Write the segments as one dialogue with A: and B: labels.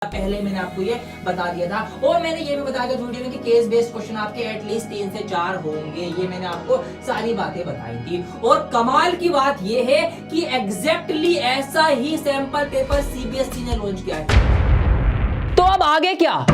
A: पहले मैंने आपको ये बता दिया था और मैंने ये भी बताया था वीडियो में कि केस बेस्ड क्वेश्चन आपके एटलीस्ट 3 से 4 होंगे। ये मैंने आपको सारी बातें बताई थी और कमाल की बात ये है कि एग्जैक्टली ऐसा ही सैंपल पेपर सीबीएसई ने लॉन्च किया है। तो अब आगे क्या?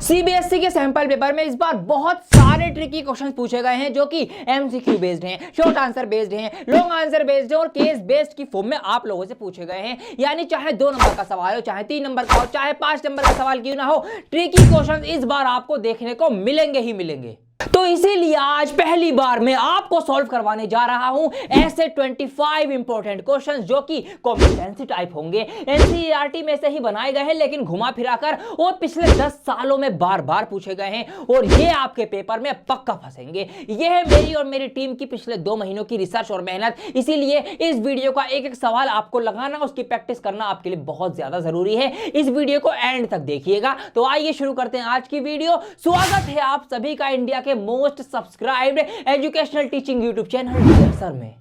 A: सीबीएसई के सैंपल पेपर में इस बार बहुत सारे ट्रिकी क्वेश्चंस पूछे गए हैं जो कि एमसीक्यू बेस्ड हैं, शॉर्ट आंसर बेस्ड हैं, लॉन्ग आंसर बेस्ड हैं और केस बेस्ड की फॉर्म में आप लोगों से पूछे गए हैं। यानी चाहे 2 नंबर का सवाल हो, चाहे 3 नंबर का हो, चाहे 5 नंबर का सवाल क्यों ना हो, ट्रिकी क्वेश्चंस इस बार आपको देखने को मिलेंगे ही मिलेंगे। तो इसीलिए आज पहली बार मैं आपको सॉल्व करवाने जा रहा हूं ऐसे 25 इंपॉर्टेंट क्वेश्चंस जो कि कॉम्पिटेंसी टाइप होंगे, एनसीईआरटी में से ही बनाए गए हैं लेकिन घुमा फिराकर और पिछले 10 सालों में बार बार पूछे गए हैं और ये आपके पेपर में पक्का फंसेंगे। ये है मेरी और मेरी टीम की पिछले 2 महीनों की रिसर्च और मेहनत। इसीलिए इस वीडियो का एक एक सवाल आपको लगाना, उसकी प्रैक्टिस करना आपके लिए बहुत ज्यादा जरूरी है। इस वीडियो को एंड तक देखिएगा। तो आइए शुरू करते हैं आज की वीडियो। स्वागत है आप सभी का इंडिया के most subscribed educational teaching YouTube channel sir में।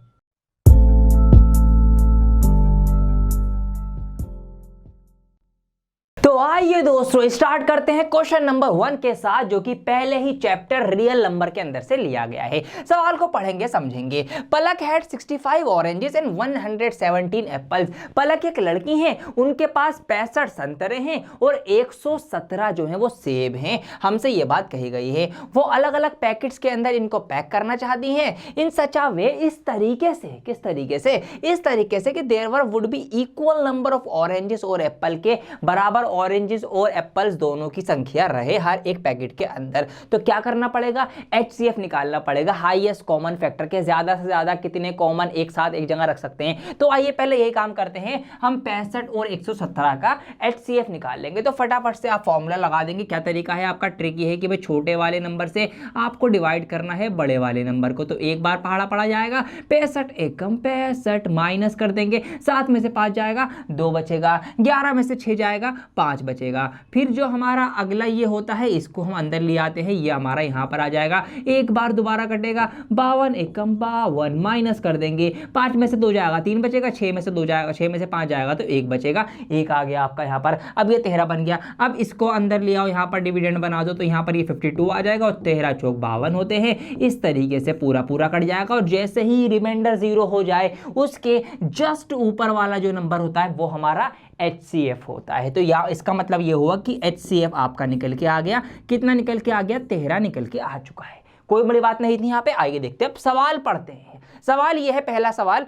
A: तो आइए दोस्तों स्टार्ट करते हैं क्वेश्चन नंबर 1 के साथ जो कि पहले ही चैप्टर रियल नंबर के अंदर से लिया गया है। सवाल को पढ़ेंगे समझेंगे। पलक हैड 65 ऑरेंजेस एंड 117 एप्पल्स। पलक एक लड़की हैं, उनके पास 65 संतरे हैं और 117 जो हैं वो सेब हैं। हमसे ये बात कही गई है। वो अलग अलग पैकेट्स के अंदर इनको पैक करना चाहती हैं। इन सच अ वे, इस तरीके से, किस तरीके से? इस तरीके से कि there would be equal number of oranges और एप्पल के बराबर ऑरेंजेस और एप्पल्स दोनों की संख्या रहे हर एक पैकेट के अंदर। तो क्या करना पड़ेगा? HCF निकालना पड़ेगा, हाईएस्ट कॉमन फैक्टर के ज्यादा से ज्यादा कितने कॉमन एक साथ एक जगह रख सकते हैं। तो आइए पहले यही काम करते हैं, हम 65 और 117 का HCF निकाल लेंगे। तो फटाफट से आप फॉर्मूला लगा देंगे। क्या तरीका है आपका? ट्रिक ये है कि भाई छोटे वाले नंबर से आपको डिवाइड करना है बड़े वाले नंबर को। तो एक बार पहाड़ा पड़ा जाएगा, 65 एकम 65 माइनस कर देंगे, 7 में से 5 जाएगा, 2 बचेगा, 11 में से 6 जाएगा, 5 बचेगा। फिर जो हमारा अगला ये होता है इसको हम अंदर ले आते हैं, ये हमारा यहां पर आ जाएगा, एक बार दोबारा कटेगा, 52 एकम 52 माइनस कर देंगे, 5 में से 2 जाएगा, 3 बचेगा, 6 में से 2 जाएगा, 6 में से 5 जाएगा तो 1 बचेगा, 1 आ गया आपका यहाँ पर। अब ये 13 बन गया। अब इसको अंदर ले आओ, यहाँ पर डिविडेंड बना दो तो यहाँ पर ये 52 आ जाएगा और 13 चौक 52 होते हैं। इस तरीके से पूरा पूरा कट जाएगा और जैसे ही रिमाइंडर 0 हो जाए उसके जस्ट ऊपर वाला जो नंबर होता है वो हमारा HCF होता है। तो या इसका मतलब ये हुआ कि HCF आपका निकल के आ गया। कितना निकल के आ गया? 13 निकल के आ चुका है। कोई बड़ी बात नहीं थी यहाँ पे। आइए देखते हैं, अब सवाल पढ़ते हैं। सवाल ये है, पहला सवाल,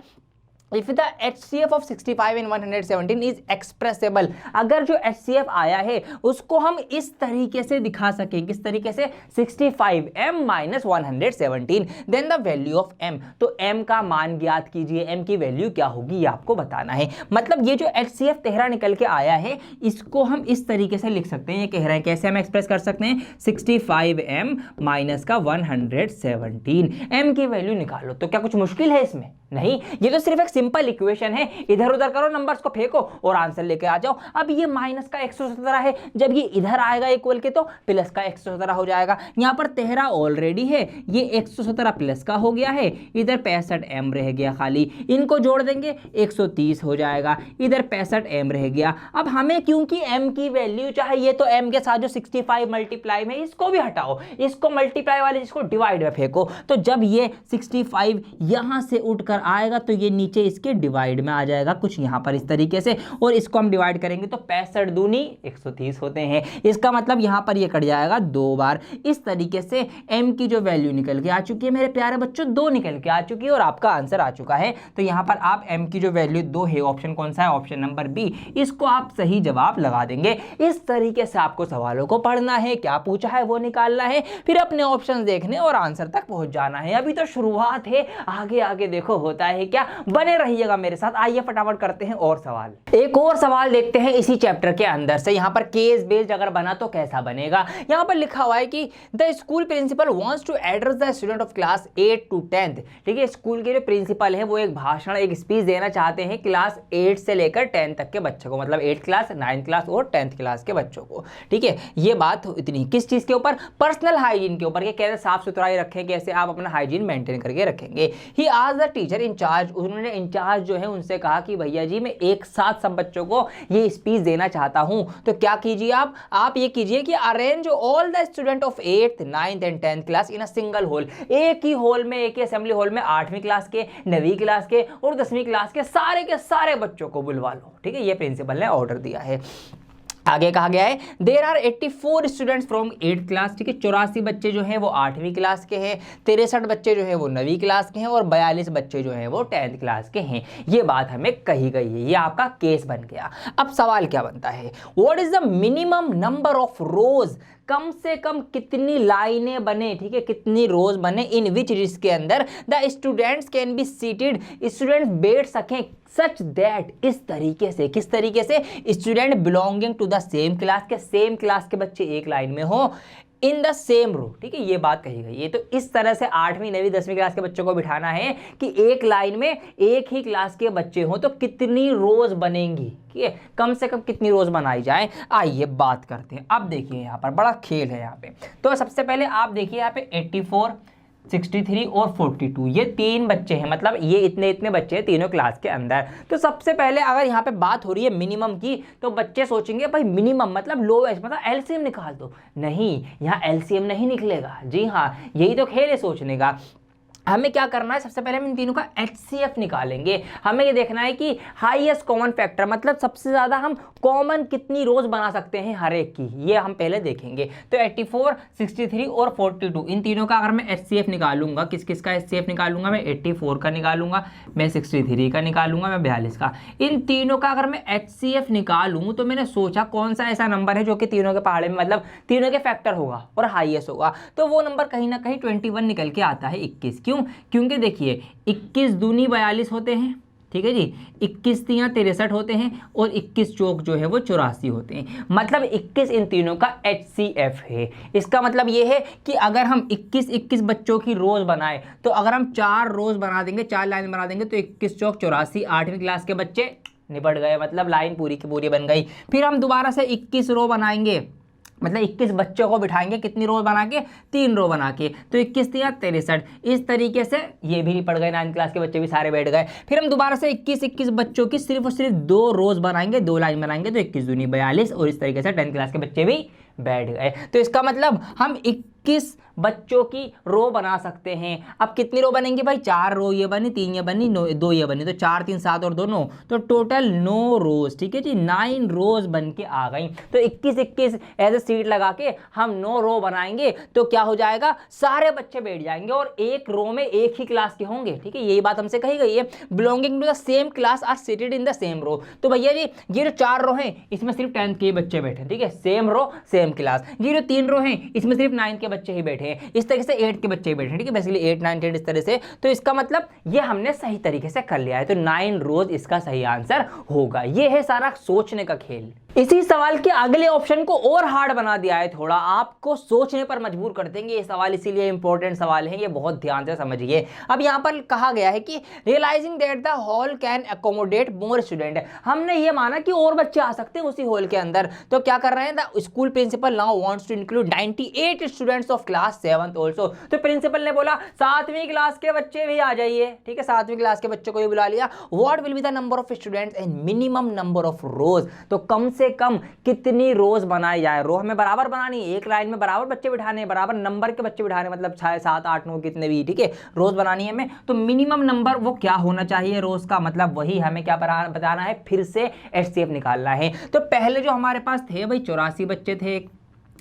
A: If the HCF of 65 and 117 is expressible, अगर जो HCF आया है उसको हम इस तरीके से दिखा सकें, किस तरीके से? 65m minus 117, then the value of m, तो m का मान ज्ञात कीजिए। m की वैल्यू क्या होगी ये आपको बताना है। मतलब ये जो HCF 13 निकल के आया है इसको हम इस तरीके से लिख सकते हैं। ये कह रहे हैं कैसे हम एक्सप्रेस कर सकते हैं? 65m माइनस का 117, m की वैल्यू निकालो। तो क्या कुछ मुश्किल है इसमें? नहीं, ये तो सिर्फ एक सिंपल इक्वेशन है। इधर उधर करो, नंबर्स को फेंको और आंसर लेके आ जाओ। अब ये माइनस का 117 है, जब ये इधर आएगा इक्वल के तो प्लस का 117 हो जाएगा। यहाँ पर 13 ऑलरेडी है, ये 117 प्लस का हो गया है, इधर 65m रह गया खाली, इनको जोड़ देंगे 130 हो जाएगा, इधर 65m रह गया। अब हमें क्योंकि m की वैल्यू चाहिए तो m के साथ जो 65 मल्टीप्लाई में इसको भी हटाओ, इसको मल्टीप्लाई वाले जिसको डिवाइड में फेंको। तो जब ये 65 यहां से उठकर आएगा तो ये नीचे इसके डिवाइड में आ जाएगा कुछ यहाँ पर इस तरीके से, और इसको हम डिवाइड करेंगे तो 65 दूनी 130 होते हैं। इसका मतलब यहाँ पर ये कट जाएगा 2 बार। इस तरीके से m की जो वैल्यू निकल के आ चुकी है मेरे प्यारे बच्चों, 2 निकल के आ चुकी है और आपका आंसर आ चुका है। तो यहाँ पर आप m की जो वैल्यू 2 है, ऑप्शन कौन सा है? ऑप्शन नंबर बी, इसको आप सही जवाब लगा देंगे। इस तरीके से आपको सवालों को पढ़ना है, क्या पूछा है वो निकालना है, फिर अपने ऑप्शन देखने और आंसर तक पहुंच जाना है। अभी तो शुरुआत है, आगे आगे देखो होता है क्या। बने रहिएगा मेरे साथ। आइए फटाफट करते हैं और सवाल। एक और सवाल देखते हैं इसी चैप्टर के अंदर से। यहाँ पर केस बेस्ड अगर बना तो कैसा बनेगा? यहाँ पर लिखा हुआ है कि the school principal wants to address the student of class 8 to 10th। ठीक है, स्कूल के जो प्रिंसिपल है वो एक भाषण, एक स्पीच देना चाहते हैं क्लास 8 से लेकर 10 तक के बच्चों को, मतलब 8th क्लास, 9th क्लास और 10th क्लास के बच्चों को। ठीक है, ये बात इतनी किस चीज के ऊपर? पर्सनल हाइजीन के ऊपर, कैसे साफ सुथराई रखें, कैसे आप अपना हाइजीन मेंटेन करके रखेंगे। ही आज द टीचर इंचार्ज, उन्होंने इंचार्ज जो है उनसे कहा कि भैया जी मैं एक साथ सब बच्चों को ये स्पीच देना चाहता हूं, तो क्या कीजिए आप ये कीजिए कि arrange all the student of 8th 9th and 10th class in a single hall, एक ही हॉल में, एक ही असेंबली हॉल में 8वीं क्लास के, 9वीं क्लास के और 10वीं क्लास के सारे बच्चों को बुलवा लो। ठीक है, ये प्रिंसिपल ने ऑर्डर दिया है। आगे कहा गया है there are 84 students from 8th class. ठीक है, 84 बच्चे जो हैं वो 8वीं क्लास के हैं, 63 बच्चे जो हैं वो 9वीं क्लास के हैं और 42 बच्चे जो हैं वो 10th क्लास के हैं। ये बात हमें कही गई है, ये आपका केस बन गया। अब सवाल क्या बनता है, what is the minimum number of rows, कम से कम कितनी लाइनें बने, ठीक है, कितनी रोज बने इन विच जिसके अंदर the students can be seated, students बैठ सकें सच दैट, इस तरीके से, किस तरीके से, student belonging to the same class के, सेम क्लास के बच्चे एक लाइन में हो इन द सेम रो। ठीक है, ये बात कही गई है। तो इस तरह से 8वीं 9वीं 10वीं क्लास के बच्चों को बिठाना है कि एक लाइन में एक ही क्लास के बच्चे हों, तो कितनी रोज बनेंगी, ठीक है, कम से कम कितनी रोज बनाई जाए। आइए बात करते हैं। अब देखिए यहाँ पर बड़ा खेल है यहाँ पे। तो सबसे पहले आप देखिए यहाँ पे 84, 63 और 42, ये 3 बच्चे हैं, मतलब ये इतने बच्चे हैं तीनों क्लास के अंदर। तो सबसे पहले अगर यहाँ पे बात हो रही है मिनिमम की, तो बच्चे सोचेंगे भाई मिनिमम मतलब लोएस्ट, मतलब एलसीएम निकाल दो। नहीं, यहाँ एलसीएम नहीं निकलेगा। जी हाँ, यही तो खेल है सोचने का। हमें क्या करना है, सबसे पहले हम इन तीनों का HCF निकालेंगे। हमें ये देखना है कि हाईएस्ट कॉमन फैक्टर, मतलब सबसे ज़्यादा हम कॉमन कितनी रोज बना सकते हैं हर एक की, ये हम पहले देखेंगे। तो 84, 63 और 42, इन तीनों का अगर मैं HCF निकालूंगा, किस किस का HCF निकालूंगा, मैं 84 का निकालूंगा, मैं 63 का निकालूंगा, मैं 42 का। इन तीनों का अगर मैं HCF निकालूँ तो मैंने सोचा कौन सा ऐसा नंबर है जो कि तीनों के पहाड़े में, मतलब तीनों के फैक्टर होगा और हाईएस्ट होगा। तो वो नंबर कहीं ना कहीं 21 निकल के आता है, 21। क्यों? क्योंकि देखिए 21 दूनी 42 होते हैं, ठीक है जी, 21 तियां 63 होते हैं और 21 चौक जो है वो 84 होते हैं, मतलब 21 इन तीनों का HCF है। इसका मतलब ये है कि अगर हम 21 बच्चों की रोज बनाए, तो अगर हम 4 रोज बना देंगे, 4 लाइन बना देंगे, तो 21 चौक 84, 8वीं क्लास के बच्चे निपट गए, मतलब लाइन पूरी की पूरी बन गई। फिर हम दोबारा से 21 रो बनाएंगे, मतलब 21 बच्चों को बिठाएंगे, कितनी रो बना के, 3 रो बना के, तो 21 तिया 63। इस तरीके से ये भी पड़ गए, 9th क्लास के बच्चे भी सारे बैठ गए। फिर हम दोबारा से 21 बच्चों की सिर्फ और सिर्फ 2 रोज बनाएंगे, 2 लाइन बनाएंगे, तो 21 दूनी 42 और इस तरीके से 10th क्लास के बच्चे भी बैठ गए। तो इसका मतलब हम 21 बच्चों की रो बना सकते हैं। अब कितनी रो बनेंगी भाई, 4 रो ये बनी, 3 ये बनी, 2 ये बनी, तो 4 3 7 और 2 9, तो टोटल 9 रोज, ठीक है जी, 9 रोज बन के आ गई। तो 21 ऐसे सीट लगा के हम 9 रो बनाएंगे, तो क्या हो जाएगा, सारे बच्चे बैठ जाएंगे और एक रो में एक ही क्लास के होंगे। ठीक है, यही बात हमसे कही गई है, belonging to the same class are seated in the same row. तो भैया जी ये जो 4 रो हैं इसमें सिर्फ 10th के बच्चे बैठे, ठीक है, सेम रो सेम क्लास। ये जो 3 रो हैं इसमें सिर्फ 9th के बच्चे ही बैठे हैं, इस तरीके से 8 के बच्चे ही बैठे हैं, ठीक है, बेसिकली 8 9 10 इस तरह से। तो इसका मतलब ये हमने सही तरीके से कर लिया है, तो 9 रोज इसका सही आंसर होगा। ये है सारा सोचने का खेल। इसी सवाल के अगले ऑप्शन को और हार्ड बना दिया है, थोड़ा आपको सोचने पर मजबूर कर देंगे ये सवाल, इसीलिए इंपॉर्टेंट सवाल है, ये बहुत ध्यान से समझिए। अब यहाँ पर कहा गया है कि realising that the hall can accommodate more student, हमने ये माना कि और बच्चे आ सकते हैं उसी हॉल के अंदर, तो क्या कर रहे हैं, the school principal now wants to include 98 students of class 7th also. तो प्रिंसिपल ने बोला 7वीं क्लास के बच्चे भी आ जाइए, ठीक है, 7वीं क्लास के बच्चों को भी बुला लिया। What will be the number of students and minimum number of रोज, तो कम से कम कितनी रोज बनाई जाए। रो हमें बराबर बनानी है, एक लाइन में बराबर बच्चे बिठाने, बराबर नंबर के बच्चे बिठाने, मतलब 6 7 8 9 कितने भी, ठीक है, रोज बनानी है हमें। तो मिनिमम नंबर वो क्या होना चाहिए रोज का, मतलब वही हमें क्या बताना है, फिर से HCF निकालना है। तो पहले जो हमारे पास थे भाई 84 बच्चे थे,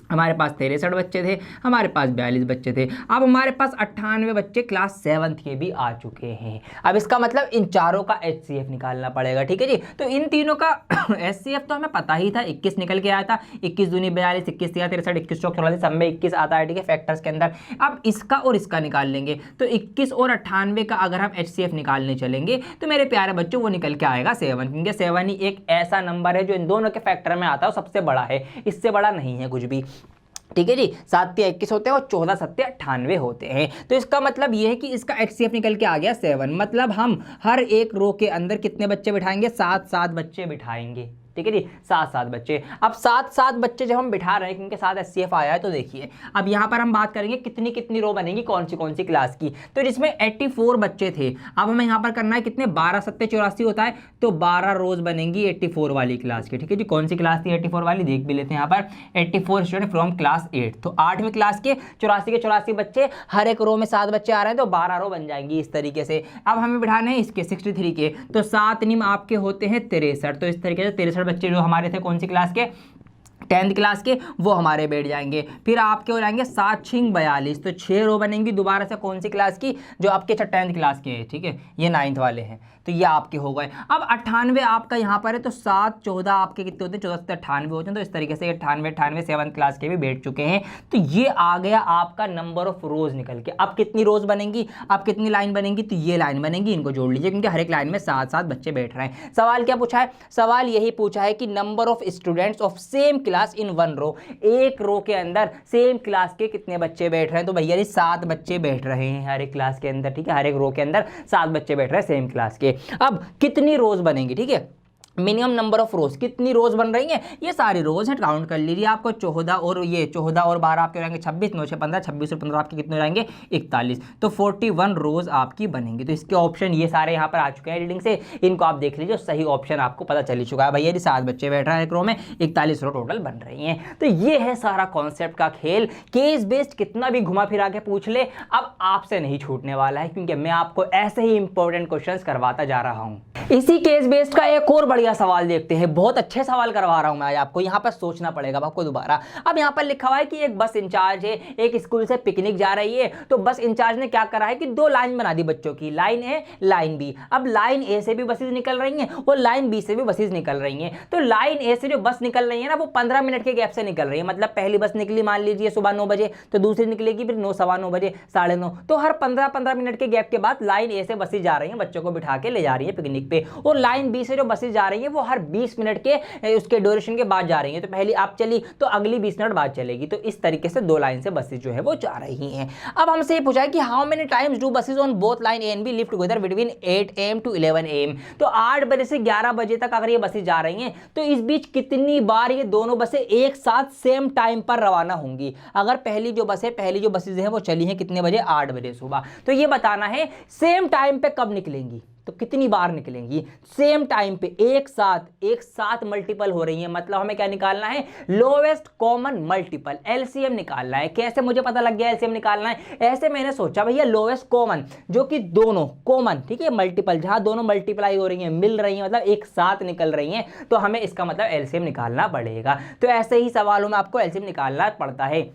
A: हमारे पास 63 बच्चे थे, हमारे पास 42 बच्चे थे, अब हमारे पास 98 बच्चे क्लास 7th के भी आ चुके हैं। अब इसका मतलब इन चारों का HCF निकालना पड़ेगा, ठीक है जी। तो इन तीनों का HCF तो हमें पता ही था, 21 निकल के आया था, 21 दूनी 42, 21 तिया 63, 21 चौक 84, सब में 21 आता है, ठीक है, फैक्टर्स के अंदर। अब इसका और इसका निकाल लेंगे, तो 21 और 98 का अगर हम HCF निकालने चलेंगे तो मेरे प्यारे बच्चों वो निकल के आएगा 7, क्योंकि 7 ही एक ऐसा नंबर है जो इन दोनों के फैक्टर में आता है, सबसे बड़ा है, इससे बड़ा नहीं है कुछ भी, ठीक है जी। 7 तिया 21 होते हैं और 14 सत्ते 98 होते हैं। तो इसका मतलब ये है कि इसका HCF निकल के आ गया 7, मतलब हम हर एक रो के अंदर कितने बच्चे बिठाएंगे, 7 7 बच्चे बिठाएंगे, ठीक है जी, 7 बच्चे। अब 7 बच्चे जब हम बिठा रहे हैं क्योंकि साथ SCF आया है, तो देखिए अब यहाँ पर हम बात करेंगे कितनी कितनी रो बनेगी कौन सी क्लास की। तो जिसमें 84 बच्चे थे, अब हमें यहाँ पर करना है कितने, 12 7 84 होता है, तो 12 रोज बनेंगी 84 वाली क्लास की। ठीक है जी, कौन सी क्लास थी 84 वाली, देख भी लेते हैं यहाँ पर, 84 स्टूडेंट फ्रॉम क्लास 8। तो 8वीं क्लास के 84 बच्चे, हर एक रो में 7 बच्चे आ रहे हैं, तो 12 रो बन जाएंगी इस तरीके से। अब हमें बिठाने हैं इसके 63 के, तो 7 निम आपके होते हैं 63, तो इस तरीके से 63 बच्चे जो हमारे थे कौन सी क्लास के, 10th क्लास के, वो हमारे बैठ जाएंगे। फिर आपके हो जाएंगे 7 6 42, तो 6 रो बनेंगी दोबारा से कौन सी क्लास की, जो आपके 10th क्लास के हैं। ठीक है, ये 9th वाले हैं, तो ये आपके हो गए। अब 98 आपका यहाँ पर है, तो 7 14 आपके कितने होते हैं, 14 से 98 होते हैं, तो इस तरीके से 98 7th क्लास के भी बैठ चुके हैं। तो ये आ गया आपका नंबर ऑफ रोज निकल के। अब कितनी रोज बनेंगी, अब कितनी लाइन बनेंगी, तो ये लाइन बनेगी, इनको जोड़ लीजिए क्योंकि हर एक लाइन में 7 बच्चे बैठ रहे हैं। सवाल क्या पूछा है, सवाल यही पूछा है कि number of students of same class in one row, एक रो के अंदर सेम क्लास के कितने बच्चे बैठ रहे हैं, तो भैया जी 7 बच्चे बैठ रहे हैं हर एक क्लास के अंदर। ठीक है, हर एक रो के अंदर 7 बच्चे बैठ रहे हैं सेम क्लास के। अब कितनी रोज बनेंगी, ठीक है, मिनिमम नंबर ऑफ रोज, कितनी रोज बन रही हैं, ये सारी रोज है, काउंट कर लीजिए। आपको 14 और ये 14 और 12 आपके हो जाएंगे 26, 9 6 15, 26 और 15 आपके कितने हो जाएंगे 41, तो 41 रोज आपकी बनेंगी। तो इसके ऑप्शन ये सारे यहाँ पर आ चुके हैं रीडिंग से, इनको आप देख लीजिए, सही ऑप्शन आपको पता चल ही चुका है। भैया जी 7 बच्चे बैठ रहे हैं एक रो में, 41 रो टोटल बन रही हैं। तो ये है सारा कॉन्सेप्ट का खेल। केस बेस्ड कितना भी घुमा फिरा के पूछ ले, अब आपसे नहीं छूटने वाला है, क्योंकि मैं आपको ऐसे ही इंपॉर्टेंट क्वेश्चंस करवाता जा रहा हूँ। इसी केस बेस्ड का एक और बढ़िया सवाल देखते हैं, बहुत अच्छे सवाल करवा रहा हूं मैं आज आपको, यहां पर सोचना पड़ेगा आपको दोबारा। अब यहां पर लिखा हुआ है कि एक बस इंचार्ज है, एक स्कूल से पिकनिक जा रही है, तो बस इंचार्ज ने क्या करा है कि 2 लाइन बना दी बच्चों की, लाइन ए लाइन बी। अब लाइन ए से भी बसेज निकल रही हैं और लाइन बी से भी बसेज निकल रही हैं। तो लाइन ए से जो बस निकल रही है ना, वो 15 मिनट के गैप से निकल रही है। मतलब पहली बस निकली मान लीजिए सुबह 9 बजे, तो दूसरी निकलेगी फिर 9 सवा 9 बजे, 9:30, तो हर 15 मिनट के गैप के बाद लाइन ए से बसेज जा रही हैं, बच्चों को बिठा के ले जा रही है पिकनिक पे। और लाइन बी से जो बसेज जा रही है वो हर 20 मिनट के उसके ड्यूरेशन के बाद जा रही है। तो पहली आप चली तो अगली 20 मिनट बाद चलेगी। तो इस तरीके से 2 लाइन से बसेज जो है वो जा रही हैं। अब हमसे ये पूछा है कि how many times do buses on both line A and B leave together between 8 AM to 11 AM। तो 8 बजे से 11 बजे तक अगर ये बसेज जा रही हैं, तो इस बीच कितनी बार ये दोनों बसें एक साथ सेम टाइम पर रवाना होंगी। अगर पहली जो बसेज है वो चली हैं कितने बजे, 8 बजे सुबह, तो ये बताना है सेम टाइम पे कब निकलेंगी, तो कितनी बार निकलेंगी सेम टाइम पे, एक साथ मल्टीपल हो रही है। मतलब हमें क्या निकालना है, लोवेस्ट कॉमन मल्टीपल, एलसीएम निकालना है। कैसे मुझे पता लग गया एलसीएम निकालना है, ऐसे मैंने सोचा भैया लोवेस्ट कॉमन, जो कि दोनों कॉमन, ठीक है, मल्टीपल, जहां दोनों मल्टीप्लाई हो रही हैं, मिल रही हैं, मतलब एक साथ निकल रही हैं, तो हमें इसका मतलब एलसीएम निकालना पड़ेगा। तो ऐसे ही सवालों में आपको एलसीएम निकालना पड़ता है।